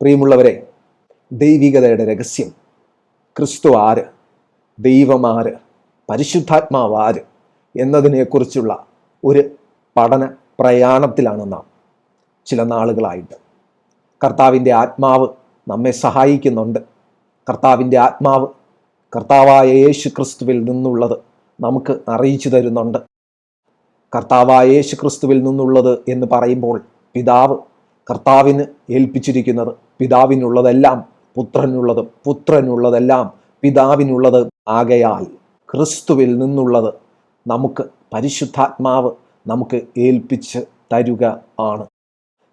പ്രിയമുള്ളവരെ, ദൈവികതയുടെ രഹസ്യം, ക്രിസ്തു ആര്, ദൈവമാര്, പരിശുദ്ധാത്മാവാര് എന്നതിനെക്കുറിച്ചുള്ള ഒരു പഠന പ്രയാണത്തിലാണ് നാം ചില നാളുകളായിട്ട്. കർത്താവിൻ്റെ ആത്മാവ് നമ്മെ സഹായിക്കുന്നുണ്ട്. കർത്താവിൻ്റെ ആത്മാവ് കർത്താവായ യേശു ക്രിസ്തുവിൽ നിന്നുള്ളത് നമുക്ക് അറിയിച്ചു തരുന്നുണ്ട്. കർത്താവായ യേശു ക്രിസ്തുവിൽ നിന്നുള്ളത് എന്ന് പറയുമ്പോൾ പിതാവ് കർത്താവിന് ഏൽപ്പിച്ചിരിക്കുന്നത് പിതാവിനുള്ളതെല്ലാം പുത്രനുള്ളതും പുത്രനുള്ളതെല്ലാം പിതാവിനുള്ളത് ആകയാൽ ക്രിസ്തുവിൽ നിന്നുള്ളത് നമുക്ക് പരിശുദ്ധാത്മാവ് നമുക്ക് ഏൽപ്പിച്ച് തരുക ആണ്.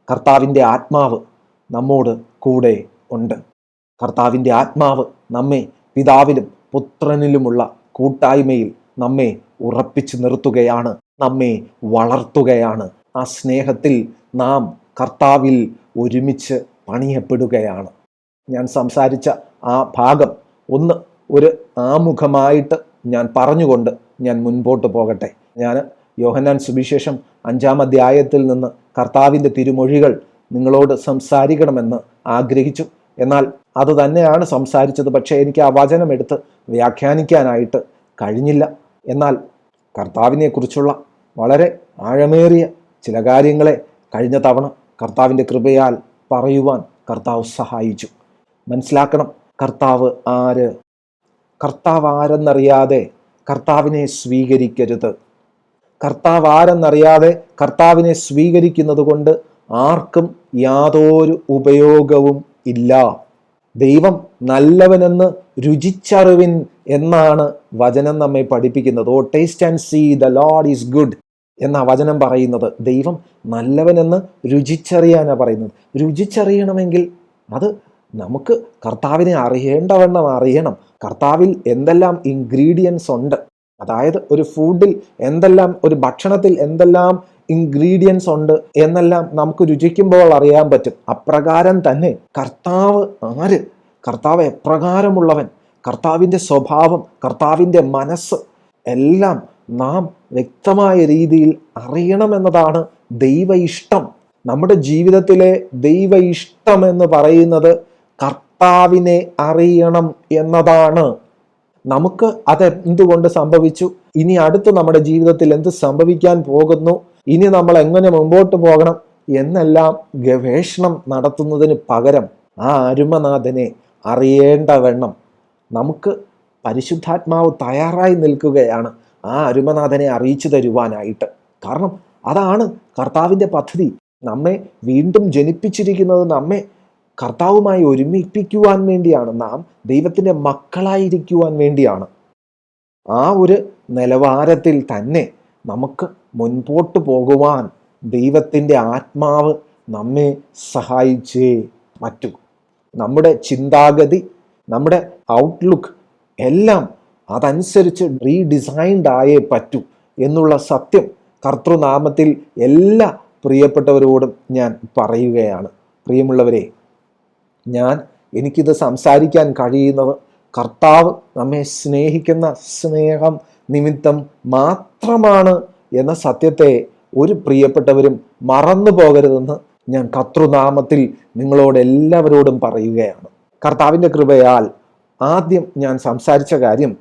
കർത്താവിൻ്റെ ആത്മാവ് നമ്മോട് കൂടെ ഉണ്ട്. കർത്താവിൻ്റെ ആത്മാവ് നമ്മെ പിതാവിലും പുത്രനിലുമുള്ള കൂട്ടായ്മയിൽ നമ്മെ ഉറപ്പിച്ചു നിർത്തുകയാണ്, നമ്മെ വളർത്തുകയാണ്. ആ സ്നേഹത്തിൽ നാം കർത്താവിൽ ഒരുമിച്ച് പണിയപ്പെടുകയാണ്. ഞാൻ സംസാരിച്ച ആ ഭാഗം ഒരു ആമുഖമായിട്ട് ഞാൻ പറഞ്ഞുകൊണ്ട് ഞാൻ മുൻപോട്ട് പോകട്ടെ. ഞാൻ യോഹന്നാൻ സുവിശേഷം 5-ാം അധ്യായത്തിൽ നിന്ന് കർത്താവിൻ്റെ തിരുമൊഴികൾ നിങ്ങളോട് സംസാരിക്കണമെന്ന് ആഗ്രഹിച്ചു. എന്നാൽ അത് തന്നെയാണ് സംസാരിച്ചത്. പക്ഷേ എനിക്ക് ആ വചനം എടുത്ത് വ്യാഖ്യാനിക്കാനായിട്ട് കഴിഞ്ഞില്ല. എന്നാൽ കർത്താവിനെ കുറിച്ചുള്ള വളരെ ആഴമേറിയ ചില കാര്യങ്ങളെ കഴിഞ്ഞ തവണ കർത്താവിൻ്റെ കൃപയാൽ പറയുവാൻ കർത്താവ് സഹായിച്ചു. മനസ്സിലാക്കണം, കർത്താവ് ആര്? കർത്താവ് ആരെന്നറിയാതെ കർത്താവിനെ സ്വീകരിക്കരുത്. കർത്താവ് ആരെന്നറിയാതെ കർത്താവിനെ സ്വീകരിക്കുന്നത് കൊണ്ട് ആർക്കും യാതൊരു ഉപയോഗവും ഇല്ല. ദൈവം നല്ലവനെന്ന് രുചിച്ചറിവിൻ എന്നാണ് വചനം നമ്മെ പഠിപ്പിക്കുന്നത്. O taste and see the lord is good എന്ന വചനം പറയുന്നത്. ദൈവം നല്ലവനെന്ന് രുചിച്ചറിയാനാണ് പറയുന്നത്. രുചിച്ചറിയണമെങ്കിൽ അത് നമുക്ക് കർത്താവിനെ അറിയേണ്ടവണ്ണം അറിയണം. കർത്താവിൽ എന്തെല്ലാം ഇൻഗ്രീഡിയൻസ് ഉണ്ട്, അതായത് ഒരു ഫുഡിൽ എന്തെല്ലാം, ഒരു ഭക്ഷണത്തിൽ എന്തെല്ലാം ഇൻഗ്രീഡിയൻസ് ഉണ്ട് എന്നെല്ലാം നമുക്ക് രുചിക്കുമ്പോൾ അറിയാൻ പറ്റും. അപ്രകാരം തന്നെ കർത്താവ് ആര്, കർത്താവ് എപ്രകാരമുള്ളവൻ, കർത്താവിൻ്റെ സ്വഭാവം, കർത്താവിൻ്റെ മനസ്സ് എല്ലാം നാം വ്യക്തമായ രീതിയിൽ അറിയണമെന്നതാണ് ദൈവ ഇഷ്ടം. നമ്മുടെ ജീവിതത്തിലെ ദൈവ ഇഷ്ടം എന്ന് പറയുന്നത് കർത്താവിനെ അറിയണം എന്നതാണ്. നമുക്ക് അത് എന്തുകൊണ്ട് സംഭവിച്ചു, ഇനി അടുത്ത് നമ്മുടെ ജീവിതത്തിൽ എന്ത് സംഭവിക്കാൻ പോകുന്നു, ഇനി നമ്മൾ എങ്ങനെ മുമ്പോട്ട് പോകണം എന്നെല്ലാം ഗവേഷണം നടത്തുന്നതിന് പകരം ആ അരുമനാഥനെ അറിയേണ്ടവണ്ണം നമുക്ക് പരിശുദ്ധാത്മാവ് തയ്യാറായി നിൽക്കുകയാണ് ആ അരുമനാഥനെ അറിയിച്ചു തരുവാനായിട്ട്. കാരണം അതാണ് കർത്താവിൻ്റെ പദ്ധതി. നമ്മെ വീണ്ടും ജനിപ്പിച്ചിരിക്കുന്നത് നമ്മെ കർത്താവുമായി ഒരുമിപ്പിക്കുവാൻ വേണ്ടിയാണ്, നാം ദൈവത്തിൻ്റെ മക്കളായിരിക്കുവാൻ വേണ്ടിയാണ്. ആ ഒരു നിലവാരത്തിൽ തന്നെ നമുക്ക് മുൻപോട്ട് പോകുവാൻ ദൈവത്തിൻ്റെ ആത്മാവ് നമ്മെ സഹായിച്ചേ പറ്റൂ. നമ്മുടെ ചിന്താഗതി, നമ്മുടെ ഔട്ട്ലുക്ക് എല്ലാം അതനുസരിച്ച് റീഡിസൈൻഡ് ആയേ പറ്റൂ എന്നുള്ള സത്യം കർത്തൃനാമത്തിൽ എല്ലാ പ്രിയപ്പെട്ടവരോടും ഞാൻ പറയുകയാണ്. പ്രിയമുള്ളവരെ, എനിക്കിത് സംസാരിക്കാൻ കഴിയുന്നത് കർത്താവ് നമ്മെ സ്നേഹിക്കുന്ന സ്നേഹം നിമിത്തം മാത്രമാണ് എന്ന സത്യത്തെ ഒരു പ്രിയപ്പെട്ടവരും മറന്നു പോകരുതെന്ന് ഞാൻ കർത്തൃനാമത്തിൽ നിങ്ങളോട് എല്ലാവരോടും പറയുകയാണ്. കർത്താവിൻ്റെ കൃപയാൽ ആദ്യം ഞാൻ സംസാരിച്ച കാര്യം,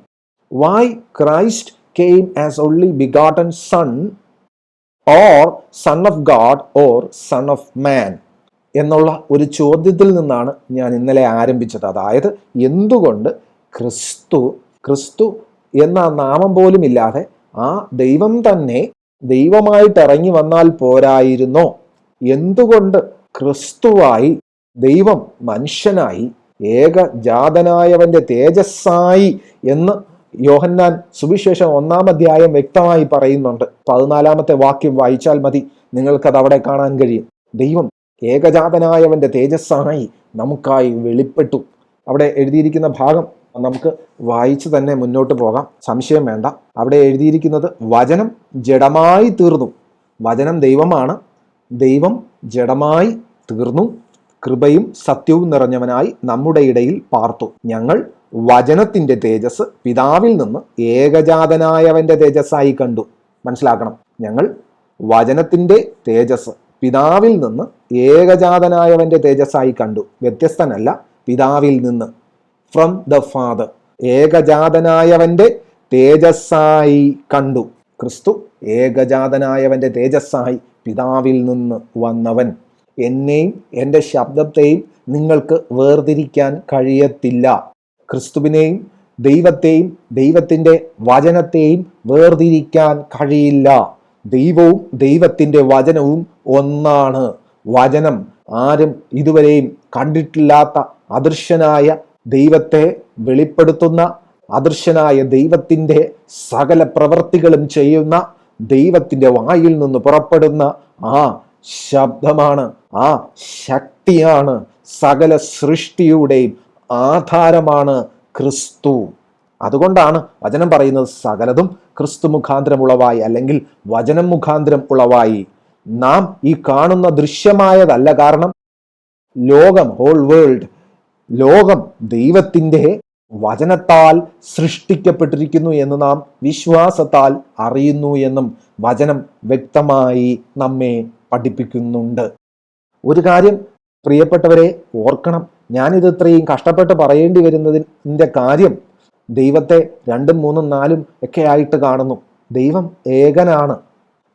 why Christ came as only begotten son or son of God or son of man എന്നുള്ള ഒരു ചോദ്യത്തിൽ നിന്നാണ് ഞാൻ ഇന്നലെ ആരംഭിച്ചത്. അതായത് എന്തുകൊണ്ട് ക്രിസ്തു എന്ന നാമം പോലും ഇല്ലാതെ ആ ദൈവം തന്നെ ദൈവമായിട്ട് ഇറങ്ങി വന്നാൽ പോരായിരുന്നോ? എന്തുകൊണ്ട് ക്രിസ്തുവായി ദൈവം മനുഷ്യനായി ഏകജാതനായവന്റെ തേജസ്സായി എന്ന് യോഹന്നാൻ സുവിശേഷം 1-ാം അധ്യായം വ്യക്തമായി പറയുന്നുണ്ട്. 14-ാമത്തെ വാക്യം വായിച്ചാൽ മതി, നിങ്ങൾക്കത് അവിടെ കാണാൻ കഴിയും. ദൈവം ഏകജാതനായവന്റെ തേജസ്സായി നമുക്കായി വെളിപ്പെട്ടു. അവിടെ എഴുതിയിരിക്കുന്ന ഭാഗം നമുക്ക് വായിച്ചു തന്നെ മുന്നോട്ട് പോകാം, സംശയം വേണ്ട. അവിടെ എഴുതിയിരിക്കുന്നത് വചനം ജഡമായി തീർന്നു. വചനം ദൈവമാണ്, ദൈവം ജഡമായി തീർന്നു, കൃപയും സത്യവും നിറഞ്ഞവനായി നമ്മുടെ ഇടയിൽ പാർത്തു. ഞങ്ങൾ വചനത്തിന്റെ തേജസ് പിതാവിൽ നിന്ന് ഏകജാതനായവന്റെ തേജസ്സായി കണ്ടു. മനസ്സിലാക്കണം, ഞങ്ങൾ വചനത്തിന്റെ തേജസ് പിതാവിൽ നിന്ന് ഏകജാതനായവന്റെ തേജസ്സായി കണ്ടു. വ്യത്യസ്തനല്ല, പിതാവിൽ നിന്ന്, ഫ്രം ദ ഫാദർ, ഏകജാതനായവന്റെ തേജസ്സായി കണ്ടു. ക്രിസ്തു ഏകജാതനായവന്റെ തേജസ്സായി പിതാവിൽ നിന്ന് വന്നവൻ. എന്നെയും എൻ്റെ ശബ്ദത്തെയും നിങ്ങൾക്ക് വേർതിരിക്കാൻ കഴിയത്തില്ല. ക്രിസ്തുവിനെയും ദൈവത്തെയും ദൈവത്തിൻ്റെ വചനത്തെയും വേർതിരിക്കാൻ കഴിയില്ല. ദൈവവും ദൈവത്തിൻ്റെ വചനവും ഒന്നാണ്. വചനം ആരും ഇതുവരെയും കണ്ടിട്ടില്ലാത്ത അദൃശ്യനായ ദൈവത്തെ വെളിപ്പെടുത്തുന്ന, അദൃശ്യനായ ദൈവത്തിൻ്റെ സകല പ്രവൃത്തികളും ചെയ്യുന്ന, ദൈവത്തിൻ്റെ വായിൽ നിന്ന് പുറപ്പെടുന്ന ആ ശബ്ദമാണ്, ആ ശക്തിയാണ്, സകല സൃഷ്ടിയുടെയും ആധാരമാണ് ക്രിസ്തു. അതുകൊണ്ടാണ് വചനം പറയുന്നത് സകലതും ക്രിസ്തു മുഖാന്തരം ഉളവായി, അല്ലെങ്കിൽ വചനം മുഖാന്തരം ഉളവായി. നാം ഈ കാണുന്ന ദൃശ്യമായതല്ല. കാരണം ലോകം, ഹോൾ വേൾഡ്, ലോകം ദൈവത്തിൻ്റെ വചനത്താൽ സൃഷ്ടിക്കപ്പെട്ടിരിക്കുന്നു എന്ന് നാം വിശ്വാസത്താൽ അറിയുന്നു എന്നും വചനം വ്യക്തമായി നമ്മെ പഠിപ്പിക്കുന്നുണ്ട്. ഒരു കാര്യം പ്രിയപ്പെട്ടവരെ ഓർക്കണം, ഞാനിത് ഇത്രയും കഷ്ടപ്പെട്ട് പറയേണ്ടി വരുന്നതിൻ്റെ കാര്യം ദൈവത്തെ 2, 3, 4 ഒക്കെ ആയിട്ട് കാണുന്നു. ദൈവം ഏകനാണ്.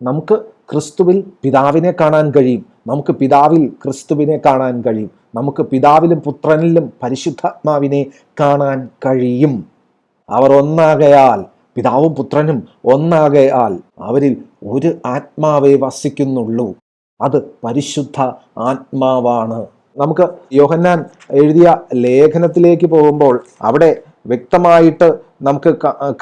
നമുക്ക് ക്രിസ്തുവിൽ പിതാവിനെ കാണാൻ കഴിയും, നമുക്ക് പിതാവിൽ ക്രിസ്തുവിനെ കാണാൻ കഴിയും, നമുക്ക് പിതാവിലും പുത്രനിലും പരിശുദ്ധാത്മാവിനെ കാണാൻ കഴിയും. അവർ ഒന്നാകയാൽ, പിതാവും പുത്രനും ഒന്നാകയാൽ അവരിൽ ഒരു ആത്മാവേ വസിക്കുന്നുള്ളൂ, അത് പരിശുദ്ധ ആത്മാവാണ്. നമുക്ക് യോഹന്നാൻ എഴുതിയ ലേഖനത്തിലേക്ക് പോകുമ്പോൾ അവിടെ വ്യക്തമായിട്ട് നമുക്ക്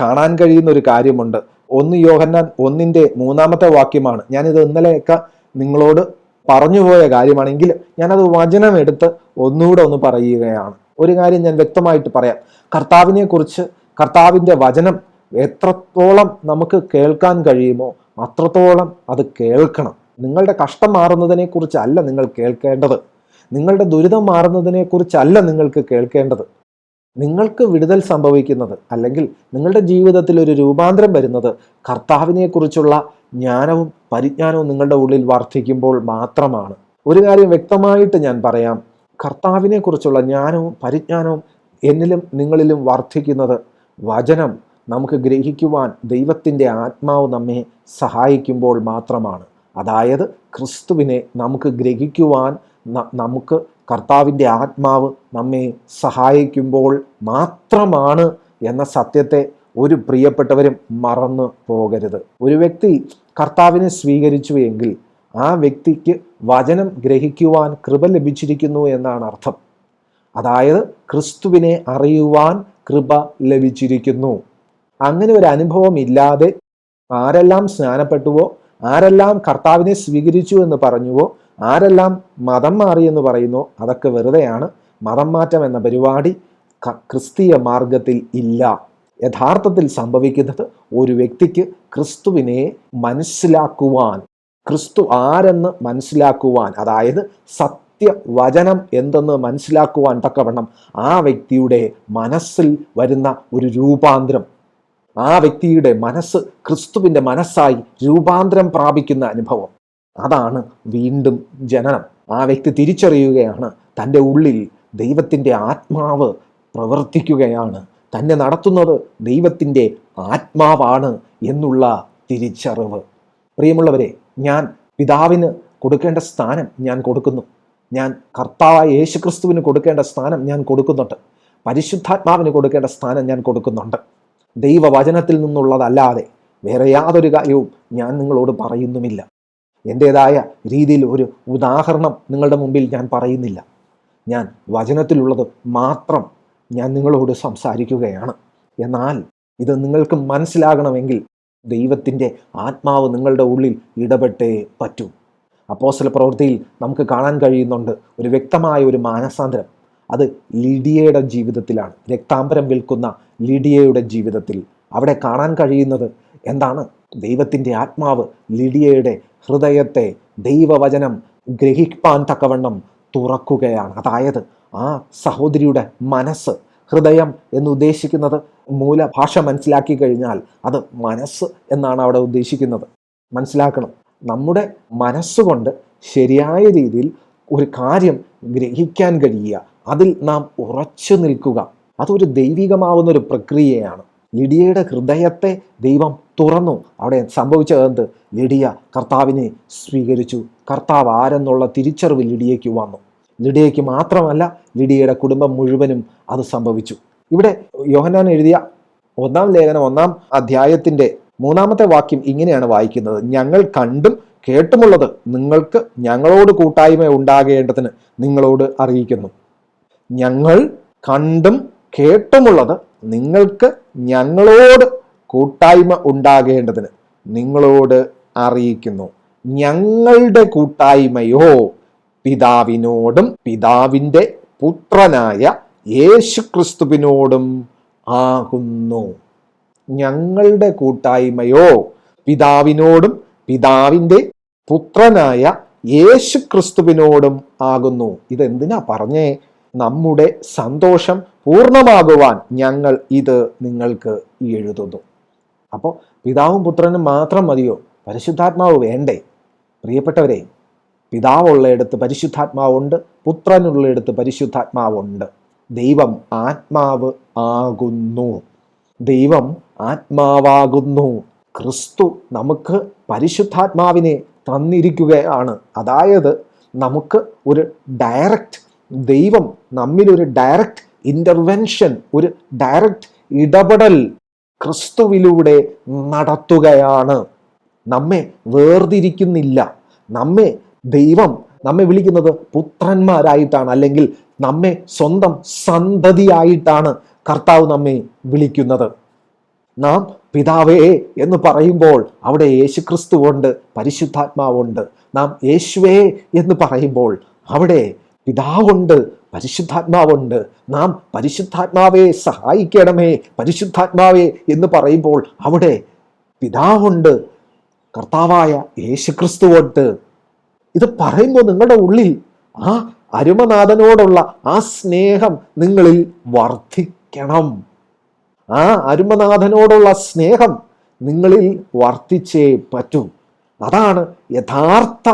കാണാൻ കഴിയുന്ന ഒരു കാര്യമുണ്ട്. 1 യോഹന്നാൻ 1:3 വാക്യമാണ്. ഞാനിത് ഇന്നലെയൊക്കെ നിങ്ങളോട് പറഞ്ഞുപോയ കാര്യമാണെങ്കിൽ ഞാനത് വചനം എടുത്ത് ഒന്നുകൂടെ ഒന്ന് പറയുകയാണ്. ഒരു കാര്യം ഞാൻ വ്യക്തമായിട്ട് പറയാം. കർത്താവിനെ കുറിച്ച്, കർത്താവിൻ്റെ വചനം എത്രത്തോളം നമുക്ക് കേൾക്കാൻ കഴിയുമോ അത്രത്തോളം അത് കേൾക്കണം. നിങ്ങളുടെ കഷ്ടം മാറുന്നതിനെ കുറിച്ചല്ല നിങ്ങൾ കേൾക്കേണ്ടത്, നിങ്ങളുടെ ദുരിതം മാറുന്നതിനെ കുറിച്ചല്ല നിങ്ങൾക്ക് കേൾക്കേണ്ടത്. നിങ്ങൾക്ക് വിടുതൽ സംഭവിക്കുന്നത്, അല്ലെങ്കിൽ നിങ്ങളുടെ ജീവിതത്തിൽ ഒരു രൂപാന്തരം വരുന്നത് കർത്താവിനെ കുറിച്ചുള്ള ജ്ഞാനവും പരിജ്ഞാനവും നിങ്ങളുടെ ഉള്ളിൽ വർദ്ധിക്കുമ്പോൾ മാത്രമാണ്. ഒരു കാര്യം വ്യക്തമായിട്ട് ഞാൻ പറയാം, കർത്താവിനെ കുറിച്ചുള്ള ജ്ഞാനവും പരിജ്ഞാനവും എന്നിലും നിങ്ങളിലും വർദ്ധിക്കുന്നത് വചനം നമുക്ക് ഗ്രഹിക്കുവാൻ ദൈവത്തിൻ്റെ ആത്മാവ് നമ്മെ സഹായിക്കുമ്പോൾ മാത്രമാണ്. അതായത് ക്രിസ്തുവിനെ നമുക്ക് ഗ്രഹിക്കുവാൻ നമുക്ക് കർത്താവിൻ്റെ ആത്മാവ് നമ്മെ സഹായിക്കുമ്പോൾ മാത്രമാണ് എന്ന സത്യത്തെ ഒരു പ്രിയപ്പെട്ടവരും മറന്നു പോകരുത്. ഒരു വ്യക്തി കർത്താവിനെ സ്വീകരിച്ചു എങ്കിൽ ആ വ്യക്തിക്ക് വചനം ഗ്രഹിക്കുവാൻ കൃപ ലഭിച്ചിരിക്കുന്നു എന്നാണ് അർത്ഥം. അതായത് ക്രിസ്തുവിനെ അറിയുവാൻ കൃപ ലഭിച്ചിരിക്കുന്നു. അങ്ങനെ ഒരു അനുഭവം ഇല്ലാതെ ആരെല്ലാം സ്നാനപ്പെട്ടുവോ, ആരെല്ലാം കർത്താവിനെ സ്വീകരിച്ചു എന്ന് പറഞ്ഞുവോ, ആരെല്ലാം മതം മാറിയെന്ന് പറയുന്നു, അതൊക്കെ വെറുതെയാണ്. മതം മാറ്റം എന്ന പരിപാടി ക്രിസ്തീയ മാർഗത്തിൽ ഇല്ല. യഥാർത്ഥത്തിൽ സംഭവിക്കുന്നത് ഒരു വ്യക്തിക്ക് ക്രിസ്തുവിനെ മനസ്സിലാക്കുവാൻ, ക്രിസ്തു ആരെന്ന് മനസ്സിലാക്കുവാൻ, അതായത് സത്യവചനം എന്തെന്ന് മനസ്സിലാക്കുവാൻ തക്കവണ്ണം ആ വ്യക്തിയുടെ മനസ്സിൽ വരുന്ന ഒരു രൂപാന്തരം, ആ വ്യക്തിയുടെ മനസ്സ് ക്രിസ്തുവിൻ്റെ മനസ്സായി രൂപാന്തരം പ്രാപിക്കുന്ന അനുഭവം, അതാണ് വീണ്ടും ജനനം. ആ വ്യക്തി തിരിച്ചറിയുകയാണ് തൻ്റെ ഉള്ളിൽ ദൈവത്തിൻ്റെ ആത്മാവ് പ്രവർത്തിക്കുകയാണ്, തന്നെ നടത്തുന്നത് ദൈവത്തിൻ്റെ ആത്മാവാണ് എന്നുള്ള തിരിച്ചറിവ്. പ്രിയമുള്ളവരെ, ഞാൻ പിതാവിന് കൊടുക്കേണ്ട സ്ഥാനം ഞാൻ കൊടുക്കുന്നു, ഞാൻ കർത്താവായ യേശുക്രിസ്തുവിന് കൊടുക്കേണ്ട സ്ഥാനം ഞാൻ കൊടുക്കുന്നുണ്ട്, പരിശുദ്ധാത്മാവിന് കൊടുക്കേണ്ട സ്ഥാനം ഞാൻ കൊടുക്കുന്നുണ്ട്. ദൈവവചനത്തിൽ നിന്നുള്ളതല്ലാതെ വേറെ യാതൊരു കാര്യവും ഞാൻ നിങ്ങളോട് പറയുന്നുമില്ല. എൻ്റേതായ രീതിയിൽ ഒരു ഉദാഹരണം നിങ്ങളുടെ മുമ്പിൽ ഞാൻ പറയുന്നില്ല. ഞാൻ വചനത്തിലുള്ളത് മാത്രം ഞാൻ നിങ്ങളോട് സംസാരിക്കുകയാണ്. എന്നാൽ ഇത് നിങ്ങൾക്ക് മനസ്സിലാകണമെങ്കിൽ ദൈവത്തിൻ്റെ ആത്മാവ് നിങ്ങളുടെ ഉള്ളിൽ ഇടപെട്ടേ പറ്റൂ. അപ്പോസ്തല പ്രവൃത്തിയിൽ നമുക്ക് കാണാൻ കഴിയുന്നുണ്ട് ഒരു വ്യക്തമായ ഒരു മാനസാന്തരം. അത് ലിഡിയയുടെ ജീവിതത്തിലാണ്, രക്താംബരം വിൽക്കുന്ന ലിഡിയയുടെ ജീവിതത്തിൽ. അവിടെ കാണാൻ കഴിയുന്നത് എന്താണ്? ദൈവത്തിൻ്റെ ആത്മാവ് ലിഡിയയുടെ ഹൃദയത്തെ ദൈവവചനം ഗ്രഹിപ്പാൻ തക്കവണ്ണം തുറക്കുകയാണ്. അതായത് ആ സഹോദരിയുടെ മനസ്സ്, ഹൃദയം എന്ന് ഉദ്ദേശിക്കുന്നത് മൂലഭാഷ മനസ്സിലാക്കി കഴിഞ്ഞാൽ അത് മനസ്സ് എന്നാണ് അവിടെ ഉദ്ദേശിക്കുന്നത്. മനസ്സിലാക്കണം, നമ്മുടെ മനസ്സുകൊണ്ട് ശരിയായ രീതിയിൽ ഒരു കാര്യം ഗ്രഹിക്കാൻ കഴിയുക, അതിൽ നാം ഉറച്ചു നിൽക്കുക, അതൊരു ദൈവികമാവുന്ന ഒരു പ്രക്രിയയാണ്. ലിഡിയയുടെ ഹൃദയത്തെ ദൈവം തുറന്നു. അവിടെ സംഭവിച്ചതെന്ത്? ലിഡിയ കർത്താവിനെ സ്വീകരിച്ചു. കർത്താവ് ആരെന്നുള്ള തിരിച്ചറിവ് ലിഡിയയ്ക്ക് വന്നു. ലിഡിയയ്ക്ക് മാത്രമല്ല, ലിഡിയയുടെ കുടുംബം മുഴുവനും അത് സംഭവിച്ചു. ഇവിടെ യോഹന്നാൻ എഴുതിയ 1-ാം ലേഖനം 1-ാം അധ്യായത്തിന്റെ 3-ാമത്തെ വാക്യം ഇങ്ങനെയാണ് വായിക്കുന്നത്: ഞങ്ങൾ കണ്ടും കേട്ടുമുള്ളത് നിങ്ങൾക്ക് ഞങ്ങളോട് കൂട്ടായ്മ ഉണ്ടാകേണ്ടതിന് നിങ്ങളോട് അറിയിക്കുന്നു. ഞങ്ങൾ കണ്ടും കേട്ടുമുള്ളത് നിങ്ങൾക്ക് ഞങ്ങളോട് കൂട്ടായ്മ ഉണ്ടാകേണ്ടതിന് നിങ്ങളോട് അറിയിക്കുന്നു. ഞങ്ങളുടെ കൂട്ടായ്മയോ പിതാവിനോടും പിതാവിൻ്റെ പുത്രനായ യേശുക്രിസ്തുവിനോടും ആകുന്നു. ഞങ്ങളുടെ കൂട്ടായ്മയോ പിതാവിനോടും പിതാവിൻ്റെ പുത്രനായ യേശുക്രിസ്തുവിനോടും ആകുന്നു. ഇതെന്തിനാ പറഞ്ഞേ? നമ്മുടെ സന്തോഷം പൂർണ്ണമാകുവാൻ ഞങ്ങൾ ഇത് നിങ്ങൾക്ക് എഴുതുന്നു. അപ്പോൾ പിതാവും പുത്രനും മാത്രം മതിയോ? പരിശുദ്ധാത്മാവ് വേണ്ടേ? പ്രിയപ്പെട്ടവരെ, പിതാവുള്ളയിടത്ത് പരിശുദ്ധാത്മാവുണ്ട്, പുത്രനുള്ളയിടത്ത് പരിശുദ്ധാത്മാവുണ്ട്. ദൈവം ആത്മാവ് ആകുന്നു. ദൈവം ആത്മാവാകുന്നു. ക്രിസ്തു നമുക്ക് പരിശുദ്ധാത്മാവിനെ തന്നിരിക്കുകയാണ്. അതായത് നമുക്ക് ഒരു ഡയറക്റ്റ്, ദൈവം നമ്മിലൊരു ഡയറക്റ്റ് ഇൻ്റർവെൻഷൻ, ഒരു ഡയറക്റ്റ് ഇടപെടൽ ക്രിസ്തുവിലൂടെ നടത്തുകയാണ്. നമ്മെ വേർതിരിക്കുന്നില്ല. ദൈവം നമ്മെ വിളിക്കുന്നത് പുത്രന്മാരായിട്ടാണ്, അല്ലെങ്കിൽ നമ്മെ സ്വന്തം സന്തതിയായിട്ടാണ് കർത്താവ് നമ്മെ വിളിക്കുന്നത്. നാം പിതാവേ എന്ന് പറയുമ്പോൾ അവിടെ യേശുക്രിസ്തുവുണ്ട്, പരിശുദ്ധാത്മാവുണ്ട്. നാം യേശുവേ എന്ന് പറയുമ്പോൾ അവിടെ പിതാവുണ്ട്, പരിശുദ്ധാത്മാവുണ്ട്. നാം പരിശുദ്ധാത്മാവെ സഹായിക്കണമേ, പരിശുദ്ധാത്മാവേ എന്ന് പറയുമ്പോൾ അവിടെ പിതാവുണ്ട്, കർത്താവായ യേശുക്രിസ്തുവുണ്ട്. ഇത് പറയുമ്പോൾ നിങ്ങളുടെ ഉള്ളിൽ ആ അരുമനാഥനോടുള്ള ആ സ്നേഹം നിങ്ങളിൽ വർദ്ധിക്കണം. ആ അരുമനാഥനോടുള്ള സ്നേഹം നിങ്ങളിൽ വർദ്ധിച്ചേ പറ്റൂ. അതാണ് യഥാർത്ഥ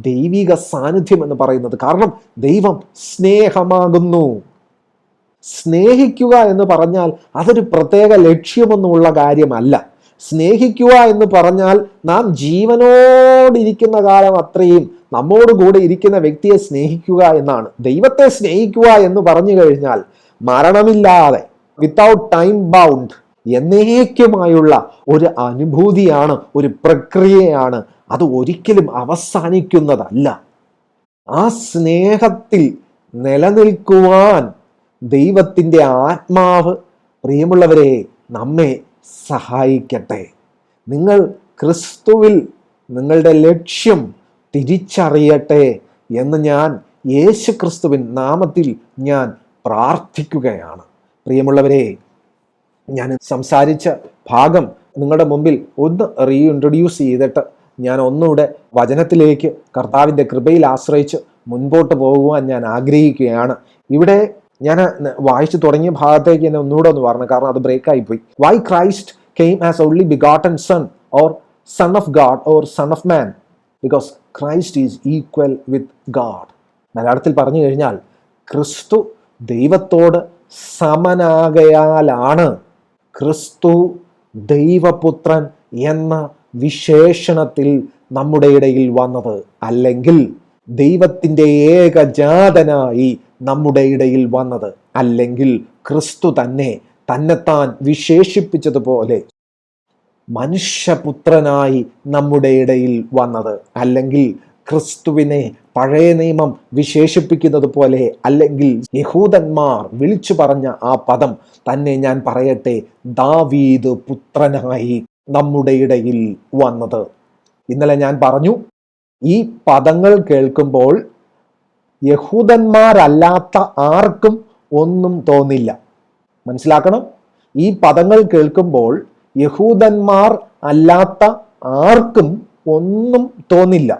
ദൈവിക സാന്നിധ്യം എന്ന് പറയുന്നത്. കാരണം ദൈവം സ്നേഹമാകുന്നു. സ്നേഹിക്കുക എന്ന് പറഞ്ഞാൽ അതൊരു പ്രത്യേക ലക്ഷ്യമൊന്നുമുള്ള കാര്യമല്ല. സ്നേഹിക്കുക എന്ന് പറഞ്ഞാൽ നാം ജീവനോടിരിക്കുന്ന കാലം അത്രയും നമ്മോടുകൂടെ ഇരിക്കുന്ന വ്യക്തിയെ സ്നേഹിക്കുക എന്നാണ്. ദൈവത്തെ സ്നേഹിക്കുക എന്ന് പറഞ്ഞു കഴിഞ്ഞാൽ മരണമില്ലാതെ, വിത്തൗട്ട് ടൈം ബൗണ്ട്, എന്നേക്കുമായുള്ള ഒരു അനുഭൂതിയാണ്, ഒരു പ്രക്രിയയാണ്. അത് ഒരിക്കലും അവസാനിക്കുന്നതല്ല. ആ സ്നേഹത്തിൽ നിലനിൽക്കുവാൻ ദൈവത്തിൻ്റെ ആത്മാവ്, പ്രിയമുള്ളവരെ, നമ്മെ സഹായിക്കട്ടെ. നിങ്ങൾ ക്രിസ്തുവിൽ നിങ്ങളുടെ ലക്ഷ്യം തിരിച്ചറിയട്ടെ എന്ന് ഞാൻ യേശുക്രിസ്തുവിൻ നാമത്തിൽ ഞാൻ പ്രാർത്ഥിക്കുകയാണ്. പ്രിയമുള്ളവരെ, ഞാൻ സംസാരിച്ച ഭാഗം നിങ്ങളുടെ മുമ്പിൽ ഒന്ന് റീഇൻട്രൊഡ്യൂസ് ചെയ്തിട്ട് ഞാൻ ഒന്നുകൂടെ വചനത്തിലേക്ക് കർത്താവിൻ്റെ കൃപയിൽ ആശ്രയിച്ച് മുൻപോട്ട് പോകുവാൻ ഞാൻ ആഗ്രഹിക്കുകയാണ്. ഇവിടെ ഞാൻ വായിച്ചു തുടങ്ങിയ ഭാഗത്തേക്ക് എന്നെ ഒന്നുകൂടെ ഒന്ന് പറഞ്ഞു, കാരണം അത് ബ്രേക്കായിപ്പോയി. Why Christ came as only begotten son or son of God or son of man? Because Christ is equal with God. മലയാളത്തിൽ പറഞ്ഞു കഴിഞ്ഞാൽ ക്രിസ്തു ദൈവത്തോട് സമനാകയാലാണ് ക്രിസ്തു ദൈവപുത്രൻ എന്ന വിശേഷണത്തിൽ നമ്മുടെ ഇടയിൽ വന്നത്. അല്ലെങ്കിൽ ദൈവത്തിൻ്റെ ഏകജാതനായി നമ്മുടെ ഇടയിൽ വന്നത്. അല്ലെങ്കിൽ ക്രിസ്തു തന്നെത്താൻ വിശേഷിപ്പിച്ചതുപോലെ മനുഷ്യപുത്രനായി നമ്മുടെ ഇടയിൽ വന്നത്. അല്ലെങ്കിൽ ക്രിസ്തുവിനെ പഴയ നിയമം വിശേഷിപ്പിക്കുന്നത് പോലെ, അല്ലെങ്കിൽ യഹൂദന്മാർ വിളിച്ചു പറഞ്ഞ ആ പദം തന്നെ ഞാൻ പറയട്ടെ, ദാവീദ് പുത്രനായി നമ്മുടെ ഇടയിൽ വന്നത്. ഇന്നലെ ഞാൻ പറഞ്ഞു, ഈ പദങ്ങൾ കേൾക്കുമ്പോൾ യഹൂദന്മാരല്ലാത്ത ആർക്കും ഒന്നും തോന്നില്ല. മനസ്സിലാക്കണം, ഈ പദങ്ങൾ കേൾക്കുമ്പോൾ യഹൂദന്മാർ അല്ലാത്ത ആർക്കും ഒന്നും തോന്നില്ല.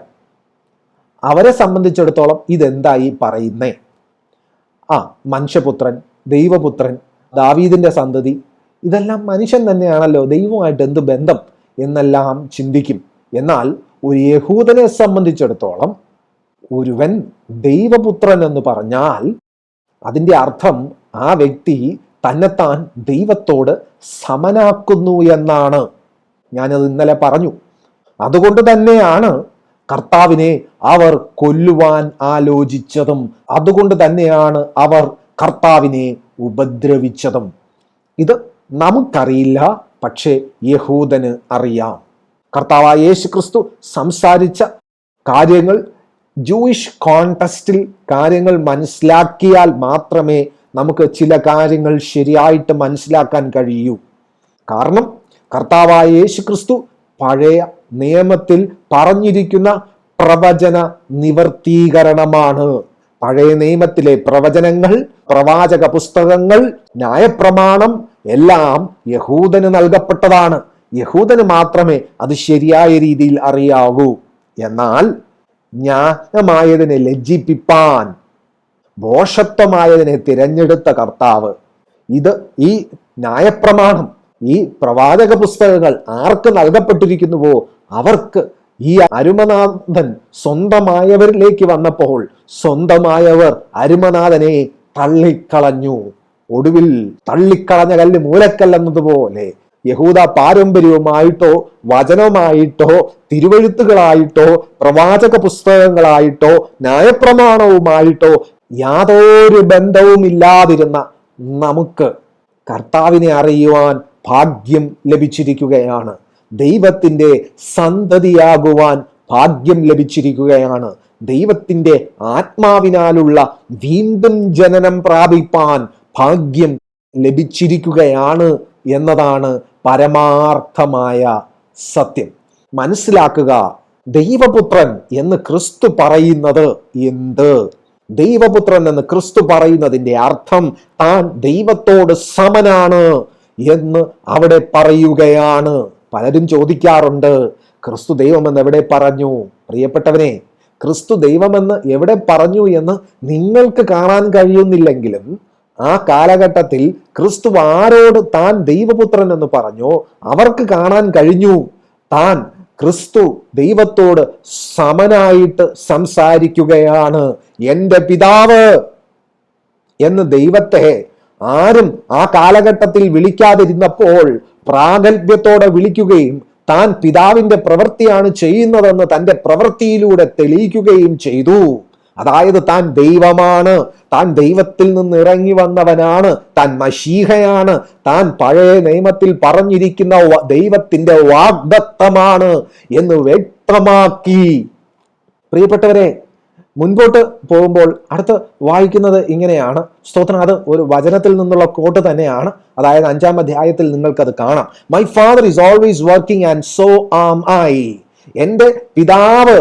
അവരെ സംബന്ധിച്ചിടത്തോളം ഇതെന്തായി പറയുന്നേ? മനുഷ്യപുത്രൻ, ദൈവപുത്രൻ, ദാവീദിന്റെ സന്തതി, ഇതെല്ലാം മനുഷ്യൻ തന്നെയാണല്ലോ, ദൈവമായിട്ട് എന്ത് ബന്ധം എന്നെല്ലാം ചിന്തിക്കും. എന്നാൽ ഒരു യഹൂദനെ സംബന്ധിച്ചിടത്തോളം ഒരുവൻ ദൈവപുത്രൻ എന്ന് പറഞ്ഞാൽ അതിൻ്റെ അർത്ഥം ആ വ്യക്തി തന്നെത്താൻ ദൈവത്തോട് സമനാക്കുന്നു എന്നാണ്. ഞാനത് ഇന്നലെ പറഞ്ഞു. അതുകൊണ്ട് തന്നെയാണ് കർത്താവിനെ അവർ കൊല്ലുവാൻ ആലോചിച്ചതും, അതുകൊണ്ട് തന്നെയാണ് അവർ കർത്താവിനെ ഉപദ്രവിച്ചതും. ഇത് നമുക്കറിയില്ല, പക്ഷേ യഹൂദന് അറിയാം. കർത്താവായ യേശു ക്രിസ്തു സംസാരിച്ച കാര്യങ്ങൾ ജൂയിഷ് കോണ്ടെക്സ്റ്റിൽ കാര്യങ്ങൾ മനസ്സിലാക്കിയാൽ മാത്രമേ നമുക്ക് ചില കാര്യങ്ങൾ ശരിയായിട്ട് മനസ്സിലാക്കാൻ കഴിയൂ. കാരണം കർത്താവായ യേശു ക്രിസ്തു പഴയ നിയമത്തിൽ പറഞ്ഞിരിക്കുന്ന പ്രവചന നിവർത്തീകരണമാണ്. പഴയ നിയമത്തിലെ പ്രവചനങ്ങൾ, പ്രവാചക പുസ്തകങ്ങൾ, ന്യായപ്രമാണം എല്ലാം യഹൂദന് നൽകപ്പെട്ടതാണ്. യഹൂദന് മാത്രമേ അത് ശരിയായ രീതിയിൽ അറിയാവൂ. എന്നാൽ ജ്ഞാനമായതിനെ ലജ്ജിപ്പിപ്പാൻ ഭോഷത്വമായതിനെ തിരഞ്ഞെടുത്ത കർത്താവ്, ഈ ന്യായപ്രമാണം, ഈ പ്രവാചക പുസ്തകങ്ങൾ ആർക്ക് നൽകപ്പെട്ടിരിക്കുന്നുവോ അവർക്ക് ഈ അരുമനാഥൻ സ്വന്തമായവരിലേക്ക് വന്നപ്പോൾ സ്വന്തമായവർ അരുമനാഥനെ തള്ളിക്കളഞ്ഞു. ഒടുവിൽ തള്ളിക്കളഞ്ഞ കല്ല് മൂലക്കല്ലെന്നതുപോലെ യഹൂദ പാരമ്പര്യവുമായിട്ടോ വചനമായിട്ടോ തിരുവെഴുത്തുകളായിട്ടോ പ്രവാചക പുസ്തകങ്ങളായിട്ടോ ന്യായപ്രമാണവുമായിട്ടോ യാതൊരു ബന്ധവുമില്ലാതിരുന്ന നമുക്ക് കർത്താവിനെ അറിയുവാൻ ഭാഗ്യം ലഭിച്ചിരിക്കുകയാണ്. ദൈവത്തിൻ്റെ സന്തതിയാകുവാൻ ഭാഗ്യം ലഭിച്ചിരിക്കുകയാണ്. ദൈവത്തിൻ്റെ ആത്മാവിനാലുള്ള വീണ്ടും ജനനം പ്രാപിപ്പാൻ ഭാഗ്യം ലഭിച്ചിരിക്കുകയാണ് എന്നതാണ് പരമാർത്ഥമായ സത്യം. മനസ്സിലാക്കുക, ദൈവപുത്രൻ എന്ന് ക്രിസ്തു പറയുന്നത് എന്ത്? ദൈവപുത്രൻ എന്ന് ക്രിസ്തു പറയുന്നതിൻ്റെ അർത്ഥം താൻ ദൈവത്തോട് സമനാണ് എന്ന് അവിടെ പറയുകയാണ്. പലരും ചോദിക്കാറുണ്ട്, ക്രിസ്തു ദൈവമെന്ന് എവിടെ പറഞ്ഞു? പ്രിയപ്പെട്ടവനെ, ക്രിസ്തു ദൈവമെന്ന് എവിടെ പറഞ്ഞു എന്ന് നിങ്ങൾക്ക് കാണാൻ കഴിയുന്നില്ലെങ്കിലും ആ കാലഘട്ടത്തിൽ ക്രിസ്തു ആരോട് താൻ ദൈവപുത്രൻ എന്ന് പറഞ്ഞോ അവർക്ക് കാണാൻ കഴിഞ്ഞു. താൻ ക്രിസ്തു ദൈവത്തോട് സമനായിട്ട് സംസാരിക്കുകയാണ്. എൻ്റെ പിതാവ് എന്ന് ദൈവത്തെ ആരും ആ കാലഘട്ടത്തിൽ വിളിക്കാതിരുന്നപ്പോൾ പ്രാഗൽഭ്യത്തോടെ വിളിക്കുകയും താൻ പിതാവിന്റെ പ്രവൃത്തിയാണ് ചെയ്യുന്നതെന്ന് തൻ്റെ പ്രവൃത്തിയിലൂടെ തെളിയിക്കുകയും ചെയ്തു. അതായത് താൻ ദൈവമാണ്, താൻ ദൈവത്തിൽ നിന്ന് ഇറങ്ങി വന്നവനാണ്, താൻ മശീഹയാണ്, താൻ പഴയ നിയമത്തിൽ പറഞ്ഞിരിക്കുന്ന ദൈവത്തിന്റെ വാഗ്ദത്തമാണ് എന്ന് വ്യക്തമാക്കി. പ്രിയപ്പെട്ടവരെ, മുൻപോട്ട് പോകുമ്പോൾ അടുത്ത് വായിക്കുന്നത് ഇങ്ങനെയാണ്. സ്തോത്രം, അത് ഒരു വചനത്തിൽ നിന്നുള്ള കോട്ട് തന്നെയാണ്. അതായത് 5-ാം അധ്യായത്തിൽ നിങ്ങൾക്കത് കാണാം. My father is always working and so am I. എൻ്റെ പിതാവ്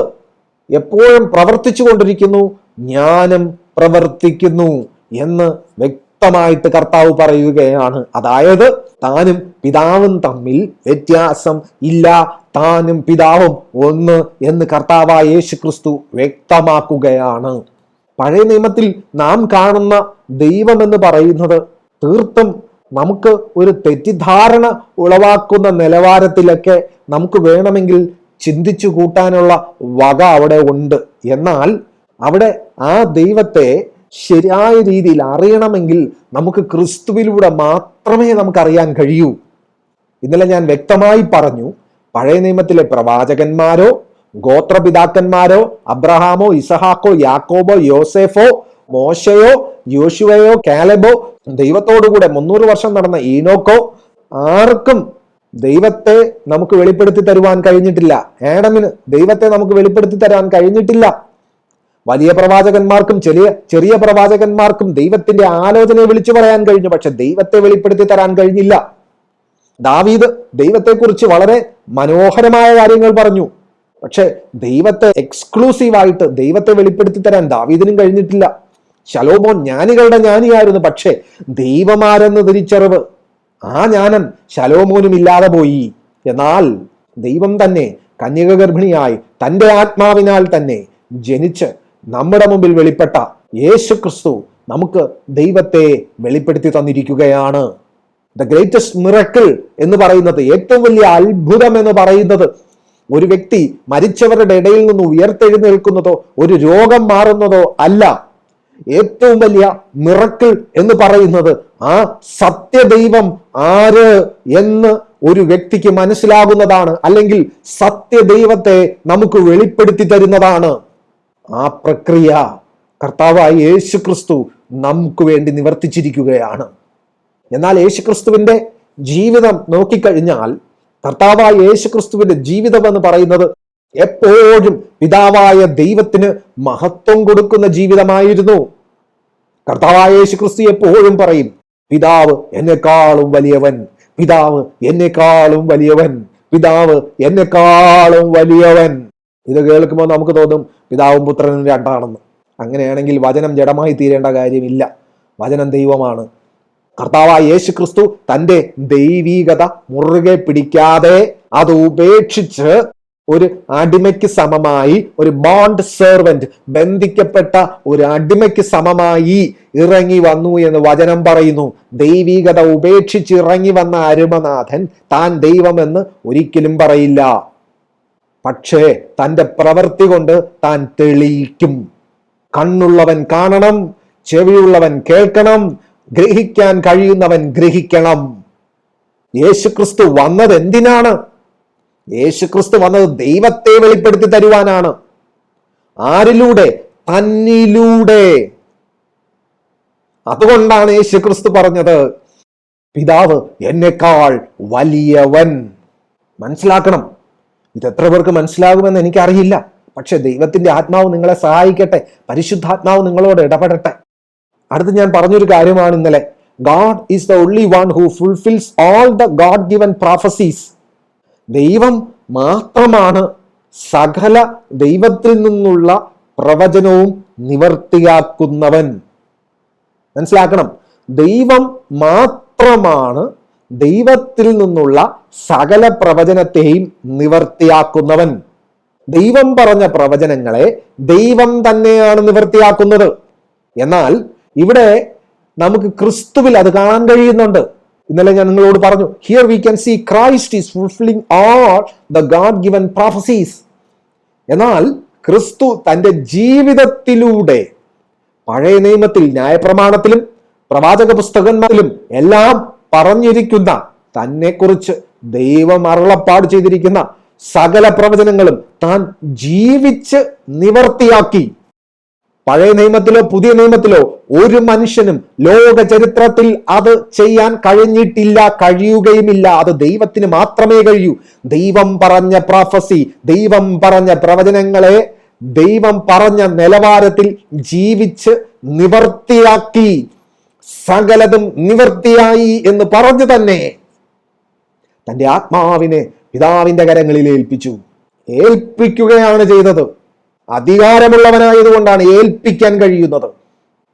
എപ്പോഴും പ്രവർത്തിച്ചു കൊണ്ടിരിക്കുന്നു, ഞാനും പ്രവർത്തിക്കുന്നു എന്ന് വ്യക്തമായിട്ട് കർത്താവ് പറയുകയാണ്. അതായത് താനും പിതാവും തമ്മിൽ വ്യത്യാസം ഇല്ല, താനും പിതാവും ഒന്ന് എന്ന് കർത്താവായ യേശു ക്രിസ്തു വ്യക്തമാക്കുകയാണ്. പഴയ നിയമത്തിൽ നാം കാണുന്ന ദൈവം എന്ന് പറയുന്നത് തീർത്തും നമുക്ക് ഒരു തെറ്റിദ്ധാരണ ഉളവാക്കുന്ന നിലവാരത്തിലൊക്കെ നമുക്ക് വേണമെങ്കിൽ ചിന്തിച്ചു കൂട്ടാനുള്ള വക അവിടെ ഉണ്ട്. എന്നാൽ അവിടെ ആ ദൈവത്തെ ശരിയായ രീതിയിൽ അറിയണമെങ്കിൽ നമുക്ക് ക്രിസ്തുവിലൂടെ മാത്രമേ നമുക്കറിയാൻ കഴിയൂ. ഇന്നലെ ഞാൻ വ്യക്തമായി പറഞ്ഞു, പഴയ നിയമത്തിലെ പ്രവാചകന്മാരോ ഗോത്രപിതാക്കന്മാരോ അബ്രഹാമോ ഇസഹാക്കോ യാക്കോബോ യോസേഫോ മോശയോ യോശുവയോ കാലെബോ ദൈവത്തോടുകൂടെ 300 വർഷം നടന്ന ഈനോക്കോ ആർക്കും ദൈവത്തെ നമുക്ക് വെളിപ്പെടുത്തി തരുവാൻ കഴിഞ്ഞിട്ടില്ല. ആഡമിന് ദൈവത്തെ നമുക്ക് വെളിപ്പെടുത്തി തരാൻ കഴിഞ്ഞിട്ടില്ല. വലിയ പ്രവാചകന്മാർക്കും ചെറിയ പ്രവാചകന്മാർക്കും ദൈവത്തിന്റെ ആലോചനയെ വിളിച്ചു പറയാൻ കഴിഞ്ഞു, പക്ഷെ ദൈവത്തെ വെളിപ്പെടുത്തി തരാൻ കഴിഞ്ഞില്ല. ദാവീദ് ദൈവത്തെക്കുറിച്ച് വളരെ മനോഹരമായ കാര്യങ്ങൾ പറഞ്ഞു, പക്ഷെ ദൈവത്തെ എക്സ്ക്ലൂസീവായിട്ട് ദൈവത്തെ വെളിപ്പെടുത്തി തരാൻ ദാവീദിനും കഴിഞ്ഞിട്ടില്ല. ശലോമോൻ ജ്ഞാനികളുടെ ജ്ഞാനിയായിരുന്നു, പക്ഷെ ദൈവമാരെന്ന് തിരിച്ചറിവ് ആ ജ്ഞാനം ശലോമോനും ഇല്ലാതെ പോയി. എന്നാൽ ദൈവം തന്നെ കന്യക ഗർഭിണിയായി തൻ്റെ ആത്മാവിനാൽ തന്നെ ജനിച്ച് നമ്മുടെ മുമ്പിൽ വെളിപ്പെട്ട യേശു ക്രിസ്തു നമുക്ക് ദൈവത്തെ വെളിപ്പെടുത്തി തന്നിരിക്കുകയാണ്. ദ ഗ്രേറ്റസ്റ്റ് മിറക്കിൾ എന്ന് പറയുന്നത്, ഏറ്റവും വലിയ അത്ഭുതം എന്ന് പറയുന്നത് ഒരു വ്യക്തി മരിച്ചവരുടെ ഇടയിൽ നിന്ന് ഉയർത്തെഴുന്നേൽക്കുന്നതോ ഒരു രോഗം മാറുന്നതോ അല്ല. ഏറ്റവും വലിയ മിറക്കിൾ എന്ന് പറയുന്നത് ആ സത്യദൈവം ആര് എന്ന് ഒരു വ്യക്തിക്ക് മനസ്സിലാകുന്നതാണ്, അല്ലെങ്കിൽ സത്യദൈവത്തെ നമുക്ക് വെളിപ്പെടുത്തി തരുന്നതാണ്. ആ പ്രക്രിയ കർത്താവായ യേശുക്രിസ്തു നമുക്ക് വേണ്ടി നിവർത്തിച്ചിരിക്കുകയാണ്. എന്നാൽ യേശുക്രിസ്തുവിന്റെ ജീവിതം നോക്കിക്കഴിഞ്ഞാൽ, കർത്താവായ യേശുക്രിസ്തുവിന്റെ ജീവിതം എന്ന് പറയുന്നത് എപ്പോഴും പിതാവായ ദൈവത്തിന് മഹത്വം കൊടുക്കുന്ന ജീവിതമായിരുന്നു. കർത്താവായ യേശുക്രിസ്തു എപ്പോഴും പറയും, പിതാവ് എന്നെക്കാളും വലിയവൻ, പിതാവ് എന്നെക്കാളും വലിയവൻ, പിതാവ് എന്നെക്കാളും വലിയവൻ. ഇത് കേൾക്കുമ്പോൾ നമുക്ക് തോന്നും പിതാവും പുത്രനും രണ്ടാണെന്ന്. അങ്ങനെയാണെങ്കിൽ വചനം ജഡമായി തീരേണ്ട കാര്യമില്ല. വചനം ദൈവമാണ്. കർത്താവായ യേശുക്രിസ്തു തന്റെ ദൈവീകത മുറുകെ പിടിക്കാതെ അത് ഉപേക്ഷിച്ച് ഒരു അടിമയ്ക്ക് സമമായി, ഒരു ബോണ്ട് സെർവന്റ്, ബന്ധിക്കപ്പെട്ട ഒരു അടിമയ്ക്ക് സമമായി ഇറങ്ങി വന്നു എന്ന് വചനം പറയുന്നു. ദൈവീകത ഉപേക്ഷിച്ച് ഇറങ്ങി വന്ന അരുമനാഥൻ താൻ ദൈവമെന്ന് ഒരിക്കലും പറയില്ല. പക്ഷേ തന്റെ പ്രവൃത്തി കൊണ്ട് താൻ തെളിയിക്കും. കണ്ണുള്ളവൻ കാണണം, ചെവിയുള്ളവൻ കേൾക്കണം, ഗ്രഹിക്കാൻ കഴിയുന്നവൻ ഗ്രഹിക്കണം. യേശുക്രിസ്തു വന്നത് എന്തിനാണ്? യേശുക്രിസ്തു വന്നത് ദൈവത്തെ വെളിപ്പെടുത്തി തരുവാനാണ്. ആരിലൂടെ? തന്നിലൂടെ. അതുകൊണ്ടാണ് യേശുക്രിസ്തു പറഞ്ഞത്, പിതാവ് എന്നെക്കാൾ വലിയവൻ. മനസ്സിലാക്കണം. ഇത് എത്ര പേർക്ക് മനസ്സിലാകുമെന്ന് എനിക്കറിയില്ല. പക്ഷെ ദൈവത്തിന്റെ ആത്മാവ് നിങ്ങളെ സഹായിക്കട്ടെ. പരിശുദ്ധാത്മാവ് നിങ്ങളോട് ഇടപെടട്ടെ. അടുത്ത് ഞാൻ പറഞ്ഞൊരു കാര്യമാണ് ഇന്നലെ. God is the only one who fulfills all the God-given prophecies. ദൈവം മാത്രമാണ് സകല ദൈവത്തിൽ നിന്നുള്ള പ്രവചനവും നിവർത്തിയാക്കുന്നവൻ. മനസ്സിലാക്കണം. ദൈവം മാത്രമാണ് ദൈവത്തിൽ നിന്നുള്ള സകല പ്രവചനത്തെയും നിവർത്തിയാക്കുന്നവൻ. ദൈവം പറഞ്ഞ പ്രവചനങ്ങളെ ദൈവം തന്നെയാണ് നിവർത്തിയാക്കുന്നത്. എന്നാൽ ഇവിടെ നമുക്ക് ക്രിസ്തുവിൽ അത് കാണാൻ കഴിയുന്നുണ്ട്. ഇന്നലെ ഞാൻ നിങ്ങളോട് പറഞ്ഞു, here we can see Christ is fulfilling all the God given prophecies. എന്നാൽ ക്രിസ്തു തന്റെ ജീവിതത്തിലൂടെ പഴയ നിയമത്തിൽ ന്യായപ്രമാണത്തിലും പ്രവാചക പുസ്തകന്മാരിലും എല്ലാം പറഞ്ഞിരിക്കുന്ന, തന്നെക്കുറിച്ച് ദൈവം അരുളപ്പാട് ചെയ്തിരിക്കുന്ന സകല പ്രവചനങ്ങളും താൻ ജീവിച്ച് നിവർത്തിയാക്കി. പഴയ നിയമത്തിലോ പുതിയ നിയമത്തിലോ ഒരു മനുഷ്യനും ലോക ചരിത്രത്തിൽ അത് ചെയ്യാൻ കഴിഞ്ഞിട്ടില്ല, കഴിയുകയുമില്ല. അത് ദൈവത്തിന് മാത്രമേ കഴിയൂ. ദൈവം പറഞ്ഞ പ്രൊഫസി, ദൈവം പറഞ്ഞ പ്രവചനങ്ങളെ ദൈവം പറഞ്ഞ നിലവാരത്തിൽ ജീവിച്ച് നിവർത്തിയാക്കി. സകലതും നിവർത്തിയായി എന്ന് പറഞ്ഞു തന്നെ തന്റെ ആത്മാവിനെ പിതാവിന്റെ കരങ്ങളിൽ ഏൽപ്പിക്കുകയാണ് ചെയ്തത്. അധികാരമുള്ളവനായതുകൊണ്ടാണ് ഏൽപ്പിക്കാൻ കഴിയുന്നത്.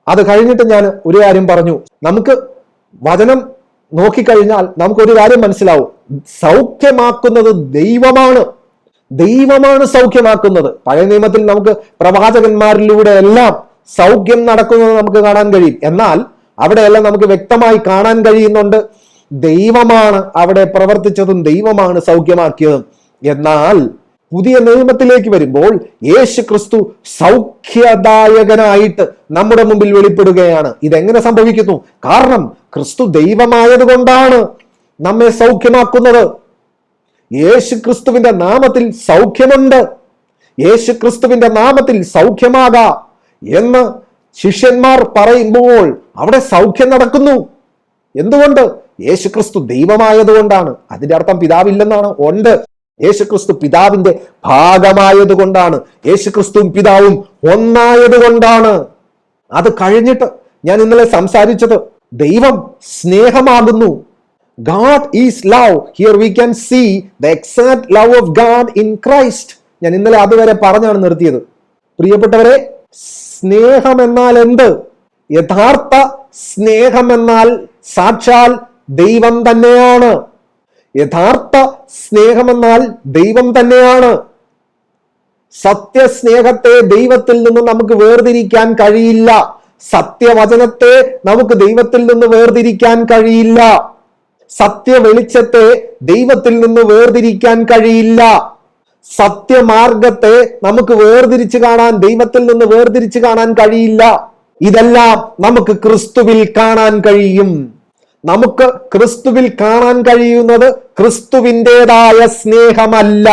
അത് കഴിഞ്ഞിട്ട് ഞാൻ ഒരു കാര്യം പറഞ്ഞു. നമുക്ക് വചനം നോക്കിക്കഴിഞ്ഞാൽ നമുക്കൊരു കാര്യം മനസ്സിലാവും. സൗഖ്യമാക്കുന്നത് ദൈവമാണ്. ദൈവമാണ് സൗഖ്യമാക്കുന്നത്. പഴയ നിയമത്തിൽ നമുക്ക് പ്രവാചകന്മാരിലൂടെ എല്ലാം സൗഖ്യം നടക്കുന്നത് നമുക്ക് കാണാൻ കഴിയും. എന്നാൽ അവിടെയെല്ലാം നമുക്ക് വ്യക്തമായി കാണാൻ കഴിയുന്നുണ്ട്, ദൈവമാണ് അവിടെ പ്രവർത്തിച്ചതും ദൈവമാണ് സൗഖ്യമാക്കിയതും. എന്നാൽ പുതിയ നിയമത്തിലേക്ക് വരുമ്പോൾ യേശു ക്രിസ്തു സൗഖ്യദായകനായിട്ട് നമ്മുടെ മുമ്പിൽ വെളിപ്പെടുകയാണ്. ഇതെങ്ങനെ സംഭവിക്കുന്നു? കാരണം ക്രിസ്തു ദൈവമായത് കൊണ്ടാണ് നമ്മെ സൗഖ്യമാക്കുന്നത്. യേശു ക്രിസ്തുവിന്റെ നാമത്തിൽ സൗഖ്യമുണ്ട്. യേശു ക്രിസ്തുവിന്റെ നാമത്തിൽ സൗഖ്യമാകാം എന്ന് ശിഷ്യന്മാർ പറയുമ്പോൾ അവിടെ സൗഖ്യം നടക്കുന്നു. എന്തുകൊണ്ട്? യേശു ക്രിസ്തു ദൈവമായതുകൊണ്ടാണ്. അതിന്റെ അർത്ഥം പിതാവില്ലെന്നാണ്? ഉണ്ട്. യേശുക്രിസ്തു പിതാവിന്റെ ഭാഗമായത് കൊണ്ടാണ്. യേശുക്രിസ്തുവും പിതാവും ഒന്നായത് കൊണ്ടാണ്. അത് കഴിഞ്ഞിട്ട് ഞാൻ ഇന്നലെ സംസാരിച്ചത്, ദൈവം സ്നേഹമാകുന്നു. God is love. Here we can see the exact love of God in Christ. ഞാൻ ഇന്നലെ അതുവരെ പറഞ്ഞാണ് നിർത്തിയത്. പ്രിയപ്പെട്ടവരെ, സ്നേഹം എന്നാൽ എന്ത്? യഥാർത്ഥ സ്നേഹം എന്നാൽ സാക്ഷാൽ ദൈവം തന്നെയാണ്. യഥാർത്ഥ സ്നേഹമെന്നാൽ ദൈവം തന്നെയാണ്. സത്യസ്നേഹത്തെ ദൈവത്തിൽ നിന്ന് നമുക്ക് വേർതിരിക്കാൻ കഴിയില്ല. സത്യവചനത്തെ നമുക്ക് ദൈവത്തിൽ നിന്ന് വേർതിരിക്കാൻ കഴിയില്ല. സത്യ വെളിച്ചത്തെ ദൈവത്തിൽ നിന്ന് വേർതിരിക്കാൻ കഴിയില്ല. സത്യമാർഗത്തെ നമുക്ക് വേർതിരിച്ച് കാണാൻ, ദൈവത്തിൽ നിന്ന് വേർതിരിച്ച് കാണാൻ കഴിയില്ല. ഇതെല്ലാം നമുക്ക് ക്രിസ്തുവിൽ കാണാൻ കഴിയും. നമുക്ക് ക്രിസ്തുവിൽ കാണാൻ കഴിയുന്നത് ക്രിസ്തുവിൻ്റെതായ സ്നേഹമല്ല.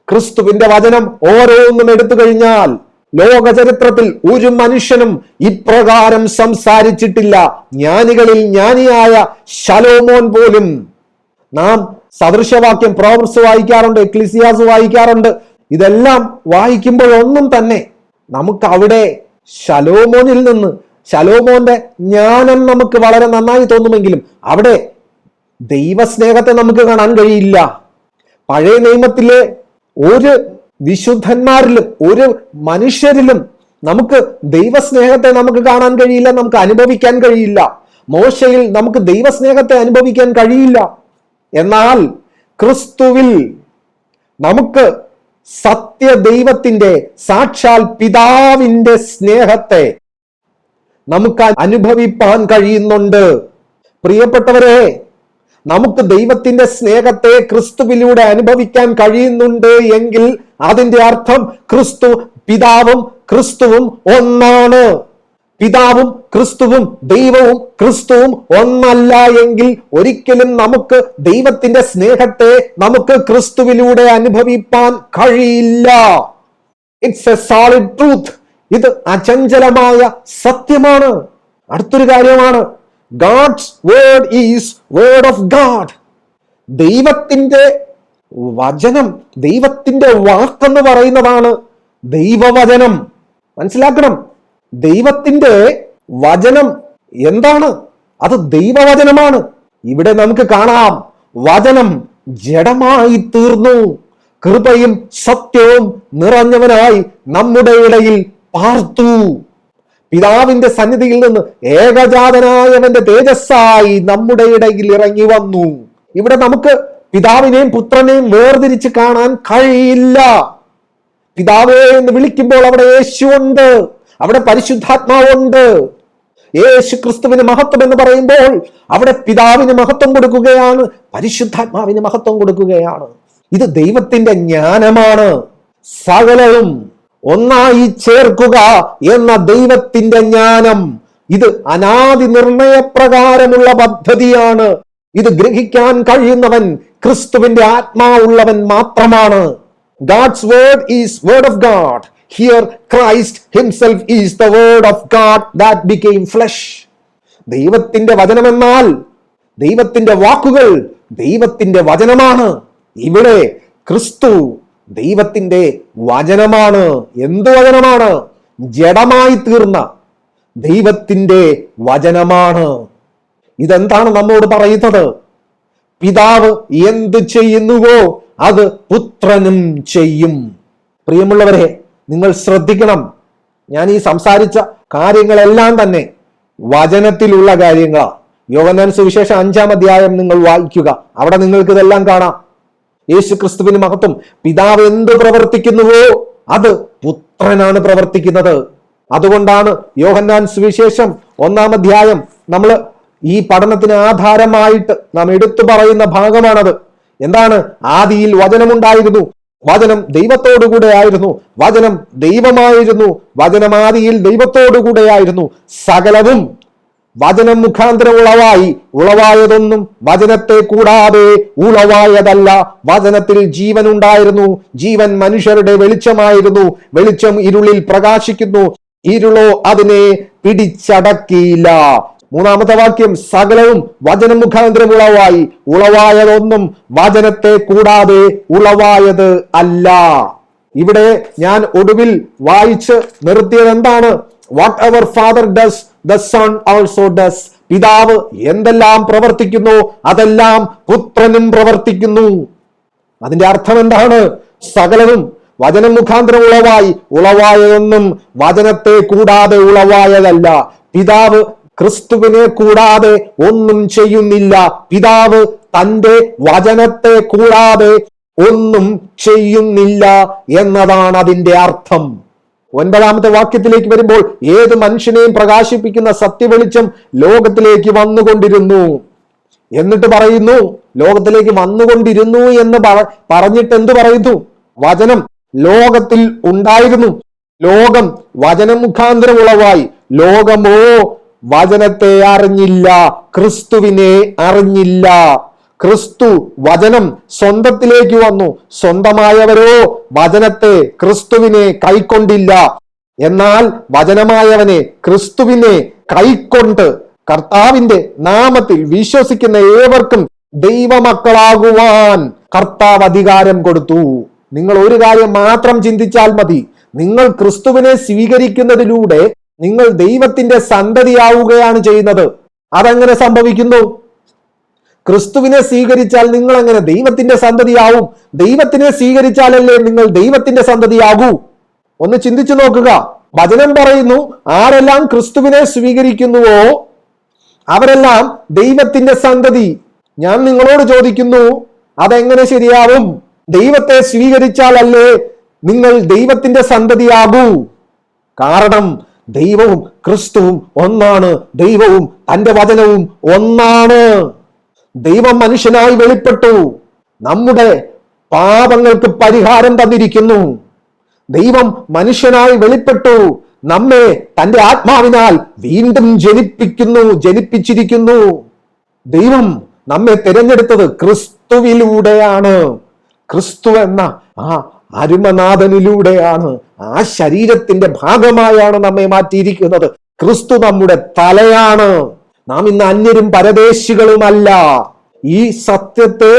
ക്രിസ്തുവിന്റെ വചനം ഓരോന്നും എടുത്തു കഴിഞ്ഞാൽ ലോക ചരിത്രത്തിൽ ഒരു മനുഷ്യനും ഇപ്രകാരം സംസാരിച്ചിട്ടില്ല. ജ്ഞാനികളിൽ ജ്ഞാനിയായ ശലോമോൻ പോലും, നാം സദൃശവാക്യം പ്രോവർബ്സ് വായിക്കാറുണ്ട്, എക്ലിസിയാസ് വായിക്കാറുണ്ട്. ഇതെല്ലാം വായിക്കുമ്പോഴൊന്നും തന്നെ നമുക്ക് അവിടെ ശലോമോനിൽ നിന്ന്, ശലോമോന്റെ ജ്ഞാനം നമുക്ക് വളരെ നന്നായി തോന്നുമെങ്കിലും അവിടെ ദൈവസ്നേഹത്തെ നമുക്ക് കാണാൻ കഴിയില്ല. പഴയ നിയമത്തിലെ ഒരു വിശുദ്ധന്മാരിലും ഒരു മനുഷ്യരിലും നമുക്ക് ദൈവസ്നേഹത്തെ നമുക്ക് കാണാൻ കഴിയില്ല, നമുക്ക് അനുഭവിക്കാൻ കഴിയില്ല. മോശയിൽ നമുക്ക് ദൈവസ്നേഹത്തെ അനുഭവിക്കാൻ കഴിയില്ല. എന്നാൽ ക്രിസ്തുവിൽ നമുക്ക് സത്യ ദൈവത്തിന്റെ, സാക്ഷാൽ പിതാവിന്റെ സ്നേഹത്തെ നമുക്ക് അനുഭവിപ്പാൻ കഴിയുന്നുണ്ട്. പ്രിയപ്പെട്ടവരെ, നമുക്ക് ദൈവത്തിന്റെ സ്നേഹത്തെ ക്രിസ്തുവിലൂടെ അനുഭവിക്കാൻ കഴിയുന്നുണ്ട് എങ്കിൽ അതിന്റെ അർത്ഥം പിതാവും ക്രിസ്തുവും ഒന്നാണ്. പിതാവും ക്രിസ്തുവും, ദൈവവും ക്രിസ്തുവും ഒന്നല്ല എങ്കിൽ ഒരിക്കലും നമുക്ക് ദൈവത്തിന്റെ സ്നേഹത്തെ നമുക്ക് ക്രിസ്തുവിലൂടെ അനുഭവിപ്പാൻ കഴിയില്ല. It's A solid truth. ഇത് അചഞ്ചലമായ സത്യമാണ്. അടുത്തൊരു കാര്യമാണ്, God's word is word of God. ദൈവത്തിന്റെ വചനം, ദൈവത്തിന്റെ വാക്കെന്ന് പറയുന്നതാണ് ദൈവവചനം. മനസ്സിലാക്കണം, ദൈവത്തിന്റെ വചനം എന്താണ്? അത് ദൈവവചനമാണ്. ഇവിടെ നമുക്ക് കാണാം, വചനം ജഡമായി തീർന്നു, കൃപയും സത്യവും നിറഞ്ഞവനായി നമ്മുടെ ഇടയിൽ പാർത്തു. പിതാവിന്റെ സന്നിധിയിൽ നിന്ന് ഏകജാതനായവന്റെ തേജസ്സായി നമ്മുടെ ഇടയിൽ ഇറങ്ങി വന്നു. ഇവിടെ നമുക്ക് പിതാവിനെയും പുത്രനെയും വേർതിരിച്ച് കാണാൻ കഴിയില്ല. പിതാവേ എന്ന് വിളിക്കുമ്പോൾ അവിടെ യേശു ഉണ്ട്, അവിടെ പരിശുദ്ധാത്മാവുണ്ട്. യേശു ക്രിസ്തുവിന് മഹത്വം എന്ന് പറയുമ്പോൾ അവിടെ പിതാവിന് മഹത്വം കൊടുക്കുകയാണ്, പരിശുദ്ധാത്മാവിന് മഹത്വം കൊടുക്കുകയാണ്. ഇത് ദൈവത്തിന്റെ ജ്ഞാനമാണ്. സകലവും ഒന്നായി ചേർക്കുക എന്ന ദൈവത്തിന്റെ ജ്ഞാനം, ഇത് അനാദി നിർണയപ്രകാരമുള്ള പദ്ധതിയാണ്. ഇത് ഗ്രഹിക്കാൻ കഴിയുന്നവൻ ക്രിസ്തുവിന്റെ ആത്മാവുള്ളവൻ മാത്രമാണ്. God's word is word of God. Here Christ himself is the word of God that became flesh. ദൈവത്തിന്റെ വചനമെന്നാൽ, ദൈവത്തിന്റെ വാക്കുകൾ ദൈവത്തിന്റെ വചനമാണ്. ഇവിടെ ക്രിസ്തു ദൈവത്തിന്റെ വചനമാണ്. എന്ത് വചനമാണ്? ജഡമായി തീർന്ന ദൈവത്തിന്റെ വചനമാണ്. ഇതെന്താണ് നമ്മോട് പറയുന്നത്? പിതാവ് എന്ത് ചെയ്യുന്നുവോ അത് പുത്രനും ചെയ്യും. പ്രിയമുള്ളവരെ, നിങ്ങൾ ശ്രദ്ധിക്കണം, ഞാൻ ഈ സംസാരിച്ച കാര്യങ്ങളെല്ലാം തന്നെ വചനത്തിലുള്ള കാര്യങ്ങളാണ്. യോഹന്നാൻ സുവിശേഷം 5-ാം അധ്യായം നിങ്ങൾ വായിക്കുക, അവിടെ നിങ്ങൾക്ക് ഇതെല്ലാം കാണാം. യേശു ക്രിസ്തുവിന് മഹത്വം. പിതാവ് എന്ത് പ്രവർത്തിക്കുന്നുവോ അത് പുത്രനാണ് പ്രവർത്തിക്കുന്നത്. അതുകൊണ്ടാണ് യോഹന്നാൻ സുവിശേഷം 1-ാം അധ്യായം നമ്മൾ ഈ പഠനത്തിന് ആധാരമായിട്ട് നാം എടുത്തു പറയുന്ന ഭാഗമാണത്. എന്താണ്? ആദിയിൽ വചനമുണ്ടായിരുന്നു, വചനം ദൈവത്തോടുകൂടെ ആയിരുന്നു, വചനം ദൈവമായിരുന്നു, വചനം ആദിയിൽ ദൈവത്തോടുകൂടെയായിരുന്നു. സകലവും വചനം മുഖാന്തരം ഉളവായതൊന്നും വചനത്തെ കൂടാതെ ഉളവായതല്ല. വചനത്തിൽ ജീവൻ ഉണ്ടായിരുന്നു, ജീവൻ മനുഷ്യരുടെ വെളിച്ചമായിരുന്നു. വെളിച്ചം ഇരുളിൽ പ്രകാശിക്കുന്നു, ഇരുളോ അതിനെ പിടിച്ചടക്കിയില്ല. 3-ാമത്തെ വാക്യം, സകലവും വചനം മുഖാന്തരം ഉളവായതൊന്നും വചനത്തെ കൂടാതെ ഉളവായത് അല്ല. ഇവിടെ ഞാൻ ഒടുവിൽ വായിച്ച് നിർത്തിയത് എന്താണ്? Whatever father does the son also does. പിതാവ് എന്തെല്ലാം പ്രവർത്തിക്കുന്നു അതെല്ലാം പുത്രനും പ്രവർത്തിക്കുന്നു. അതിന്റെ അർത്ഥം എന്താണ്? സകലവും വചനം മുഖാന്തരം ഉളവായതൊന്നും വചനത്തെ കൂടാതെ ഉളവായതല്ല. പിതാവ് ക്രിസ്തുവിനെ കൂടാതെ ഒന്നും ചെയ്യുന്നില്ല. പിതാവ് തന്റെ വചനത്തെ കൂടാതെ ഒന്നും ചെയ്യുന്നില്ല എന്നതാണ് അതിന്റെ അർത്ഥം. 9-ാമത്തെ വാക്യത്തിലേക്ക് വരുമ്പോൾ, ഏത് മനുഷ്യനെയും പ്രകാശിപ്പിക്കുന്ന സത്യവെളിച്ചം ലോകത്തിലേക്ക് വന്നുകൊണ്ടിരുന്നു. എന്നിട്ട് പറയുന്നു, ലോകത്തിലേക്ക് വന്നുകൊണ്ടിരുന്നു എന്ന് പറഞ്ഞിട്ട് എന്ത് പറയുന്നു? വചനം ലോകത്തിൽ ഉണ്ടായിരുന്നു, ലോകം വചനം മുഖാന്തരം ഉളവായി. ലോകമോ വചനത്തെ അറിഞ്ഞില്ല, ക്രിസ്തുവിനെ അറിഞ്ഞില്ല. ക്രിസ്തു വചനം സ്വന്തത്തിലേക്ക് വന്നു, സ്വന്തമായവരോ വചനത്തെ ക്രിസ്തുവിനെ കൈക്കൊണ്ടില്ല. എന്നാൽ വചനമായവനെ ക്രിസ്തുവിനെ കൈക്കൊണ്ട് കർത്താവിന്റെ നാമത്തിൽ വിശ്വസിക്കുന്ന ഏവർക്കും ദൈവമക്കളാകുവാൻ കർത്താവ് അധികാരം കൊടുത്തു. നിങ്ങൾ ഒരു കാര്യം മാത്രം ചിന്തിച്ചാൽ മതി. നിങ്ങൾ ക്രിസ്തുവിനെ സ്വീകരിക്കുന്നതിലൂടെ നിങ്ങൾ ദൈവത്തിന്റെ സന്തതിയാവുകയാണ് ചെയ്യുന്നത്. അതെങ്ങനെ സംഭവിക്കുന്നു? ക്രിസ്തുവിനെ സ്വീകരിച്ചാൽ നിങ്ങൾ എങ്ങനെ ദൈവത്തിന്റെ സന്തതിയാവും? ദൈവത്തിനെ സ്വീകരിച്ചാലല്ലേ നിങ്ങൾ ദൈവത്തിന്റെ സന്തതിയാകൂ? ഒന്ന് ചിന്തിച്ചു നോക്കുക. വചനം പറയുന്നു, ആരെല്ലാം ക്രിസ്തുവിനെ സ്വീകരിക്കുന്നുവോ അവരെല്ലാം ദൈവത്തിന്റെ സന്തതി. ഞാൻ നിങ്ങളോട് ചോദിക്കുന്നു, അതെങ്ങനെ ശരിയാവും? ദൈവത്തെ സ്വീകരിച്ചാലല്ലേ നിങ്ങൾ ദൈവത്തിന്റെ സന്തതിയാകൂ. കാരണം ദൈവവും ക്രിസ്തുവും ഒന്നാണ്, ദൈവവും തന്റെ വചനവും ഒന്നാണ്. ദൈവം മനുഷ്യനായി വെളിപ്പെട്ടു, നമ്മുടെ പാപങ്ങൾക്ക് പരിഹാരം തന്നിരിക്കുന്നു. ദൈവം മനുഷ്യനായി വെളിപ്പെട്ടു, നമ്മെ തന്റെ ആത്മാവിനാൽ വീണ്ടും ജനിപ്പിച്ചിരിക്കുന്നു. ദൈവം നമ്മെ തിരഞ്ഞെടുത്തത് ക്രിസ്തുവിലൂടെയാണ്. ക്രിസ്തു എന്ന ആ അരുമനാഥനിലൂടെയാണ്, ആ ശരീരത്തിന്റെ ഭാഗമായാണ് നമ്മെ മാറ്റിയിരിക്കുന്നത്. ക്രിസ്തു നമ്മുടെ തലയാണ്. നാം ഇന്ന് അന്യരും പരദേശികളുമല്ല. ഈ സത്യത്തെ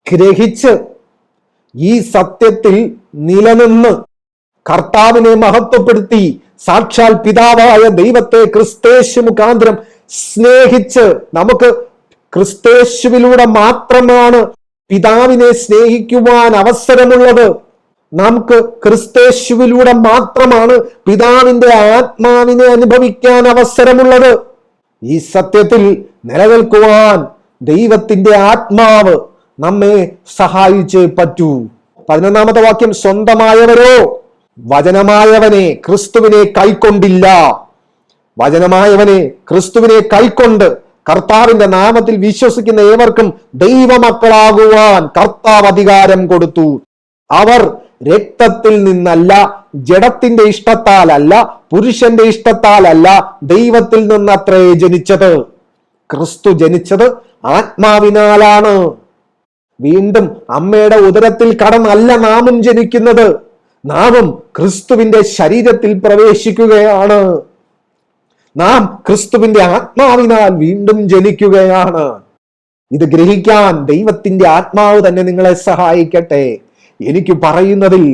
ഗ്രഹിച്ച് ഈ സത്യത്തിൽ നിലനിന്ന് കർത്താവിനെ മഹത്വപ്പെടുത്തി സാക്ഷാൽ പിതാവായ ദൈവത്തെ ക്രിസ്തേശു മുഖാന്തരം സ്നേഹിച്ച്, നമുക്ക് ക്രിസ്തേശുവിലൂടെ മാത്രമാണ് പിതാവിനെ സ്നേഹിക്കുവാൻ അവസരമുള്ളത്. നമുക്ക് ക്രിസ്തേശുവിലൂടെ മാത്രമാണ് പിതാവിന്റെ ആത്മാവിനെ അനുഭവിക്കാൻ അവസരമുള്ളത്. ഈ സത്യത്തിൽ നിലനിൽക്കുവാൻ ദൈവത്തിന്റെ ആത്മാവ് നമ്മെ സഹായിച്ചേ പറ്റൂ. 11-ാമത്തെ വാക്യം, സ്വന്തമായവരോ വചനമായവനെ ക്രിസ്തുവിനെ കൈക്കൊണ്ടില്ല. വചനമായവനെ ക്രിസ്തുവിനെ കൈക്കൊണ്ട് കർത്താവിന്റെ നാമത്തിൽ വിശ്വസിക്കുന്ന ഏവർക്കും ദൈവമക്കളാകുവാൻ കർത്താവ് അധികാരം കൊടുത്തു. അവർ രക്തത്തിൽ നിന്നല്ല, ജഡത്തിന്റെ ഇഷ്ടത്താലല്ല, പുരുഷന്റെ ഇഷ്ടത്താലല്ല, ദൈവത്തിൽ നിന്നത്രേ ജനിച്ചത്. ക്രിസ്തു ജനിച്ചത് ആത്മാവിനാലാണ്. വീണ്ടും അമ്മയുടെ ഉദരത്തിൽ കടന്നല്ല നാമും ജനിക്കുന്നത്. നാമും ക്രിസ്തുവിന്റെ ശരീരത്തിൽ പ്രവേശിക്കുകയാണ്. നാം ക്രിസ്തുവിന്റെ ആത്മാവിനാൽ വീണ്ടും ജനിക്കുകയാണ്. ഇത് ഗ്രഹിക്കാൻ ദൈവത്തിന്റെ ആത്മാവ് തന്നെ നിങ്ങളെ സഹായിക്കട്ടെ. എനിക്ക് പറയുന്നതിൽ,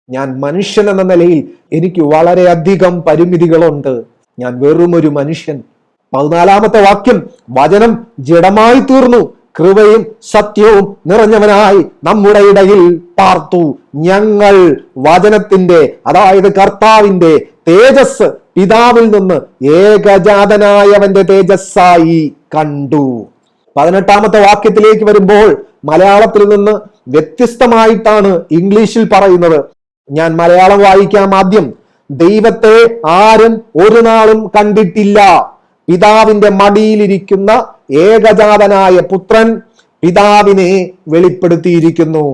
ഞാൻ മനുഷ്യൻ എന്ന നിലയിൽ എനിക്ക് വളരെയധികം പരിമിതികളുണ്ട്. ഞാൻ വെറും ഒരു മനുഷ്യൻ. 14-ാമത്തെ വാക്യം, വചനം ജഡമായി തീർന്നു, കൃപയും സത്യവും നിറഞ്ഞവനായി നമ്മുടെ ഇടയിൽ പാർത്തു. ഞങ്ങൾ വചനത്തിന്റെ, അതായത് കർത്താവിന്റെ തേജസ് പിതാവിൽ നിന്ന് ഏകജാതനായവന്റെ തേജസ്സായി കണ്ടു. 18-ാമത്തെ വാക്യത്തിലേക്ക് വരുമ്പോൾ മലയാളത്തിൽ നിന്ന് വ്യത്യസ്തമായിട്ടാണ് ഇംഗ്ലീഷിൽ പറയുന്നത്. ഞാൻ മലയാളം വായിക്കാം ആദ്യം. ദൈവത്തെ ആരും ഒരു നാളും കണ്ടിട്ടില്ല. പിതാവിന്റെ മടിയിലിരിക്കുന്ന ഏകജാതനായ പുത്രൻ പിതാവിനെ വെളിപ്പെടുത്തിയിരിക്കുന്നു.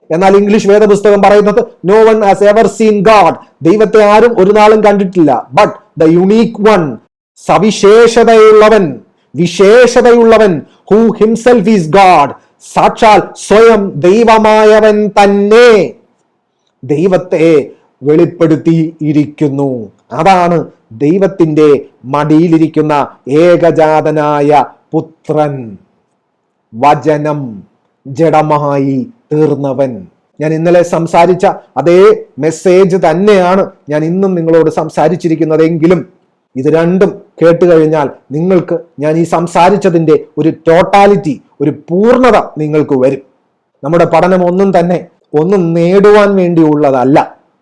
എന്നാൽ ഇംഗ്ലീഷ് വേദപുസ്തകം പറയുന്നത് no one has ever seen God. ദൈവത്തെ ആരും ഒരു നാളും കണ്ടിട്ടില്ല. ബട്ട് ദ യുണീക് വൺ, വിശേഷതയുള്ളവൻ ഹൂ ഹിംസെൽഫ് ഈസ് ഗാഡ്, സാക്ഷാൽ സ്വയം ദൈവമായവൻ തന്നെ ദൈവത്തെ വെളിപ്പെടുത്തിയിരിക്കുന്നു. അതാണ് ദൈവത്തിന്റെ മടിയിലിരിക്കുന്ന ഏകജാതനായ പുത്രൻ, വചനം ജഡമായി തീർന്നവൻ. ഞാൻ ഇന്നലെ സംസാരിച്ച അതേ മെസ്സേജ് തന്നെയാണ് ഞാൻ ഇന്നും നിങ്ങളോട് സംസാരിച്ചിരിക്കുന്നതെങ്കിലും ഇത് രണ്ടും കേട്ട് കഴിഞ്ഞാൽ നിങ്ങൾക്ക് ഞാൻ ഈ സംസാരിച്ചതിന്റെ ഒരു ടോട്ടാലിറ്റി, ഒരു പൂർണ്ണത നിങ്ങൾക്ക് വരും. നമ്മുടെ പഠനം ഒന്നും നേടുവാൻ വേണ്ടിയുള്ളതല്ല,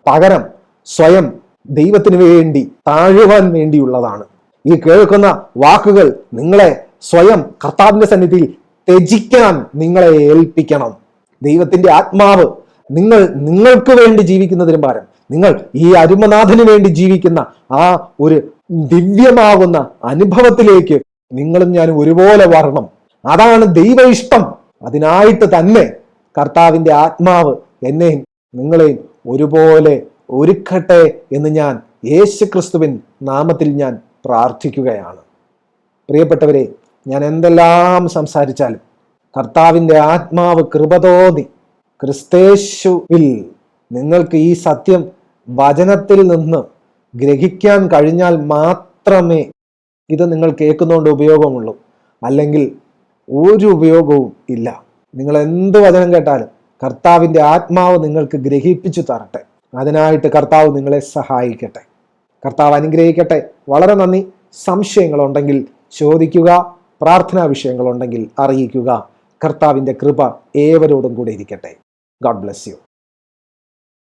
പകരം സ്വയം ദൈവത്തിന് വേണ്ടി താഴുവാൻ വേണ്ടിയുള്ളതാണ്. ഈ കേൾക്കുന്ന വാക്കുകൾ നിങ്ങളെ സ്വയം കർത്താവിന്റെ സന്നിധിയിൽ ത്യജിക്കാൻ നിങ്ങളെ ഏൽപ്പിക്കണം. ദൈവത്തിന്റെ ആത്മാവ് നിങ്ങൾക്ക് വേണ്ടി ജീവിക്കുന്നതിന് പകരം നിങ്ങൾ ഈ അരുമനാഥന് വേണ്ടി ജീവിക്കുന്ന ആ ഒരു ദിവ്യമാകുന്ന അനുഭവത്തിലേക്ക് നിങ്ങളും ഞാനും ഒരുപോലെ വരണം. അതാണ് ദൈവ ഇഷ്ടം. അതിനായിട്ട് തന്നെ കർത്താവിന്റെ ആത്മാവ് എന്നെയും നിങ്ങളെയും ഒരുപോലെ ഒരുക്കട്ടെ എന്ന് ഞാൻ യേശുക്രിസ്തുവിൻ നാമത്തിൽ ഞാൻ പ്രാർത്ഥിക്കുകയാണ്. പ്രിയപ്പെട്ടവരെ, ഞാൻ എന്തെല്ലാം സംസാരിച്ചാലും കർത്താവിൻ്റെ ആത്മാവ് കൃപ തോന്നി ക്രിസ്തേശുവിൽ നിങ്ങൾക്ക് ഈ സത്യം വചനത്തിൽ നിന്ന് ഗ്രഹിക്കാൻ കഴിഞ്ഞാൽ മാത്രമേ ഇത് നിങ്ങൾ കേൾക്കുന്നതുകൊണ്ട് ഉപയോഗമുള്ളൂ. അല്ലെങ്കിൽ ഒരു ഉപയോഗവും ഇല്ല. നിങ്ങൾ എന്ത് വചനം കേട്ടാലും കർത്താവിൻ്റെ ആത്മാവ് നിങ്ങൾക്ക് ഗ്രഹിപ്പിച്ചു തരട്ടെ. അതിനായിട്ട് കർത്താവ് നിങ്ങളെ സഹായിക്കട്ടെ. കർത്താവ് അനുഗ്രഹിക്കട്ടെ. വളരെ നന്ദി. സംശയങ്ങളുണ്ടെങ്കിൽ ചോദിക്കുക. പ്രാർത്ഥനാ വിഷയങ്ങളുണ്ടെങ്കിൽ അറിയിക്കുക. കർത്താവിൻ്റെ കൃപ ഏവരോടും കൂടെ ഇരിക്കട്ടെ. God bless you.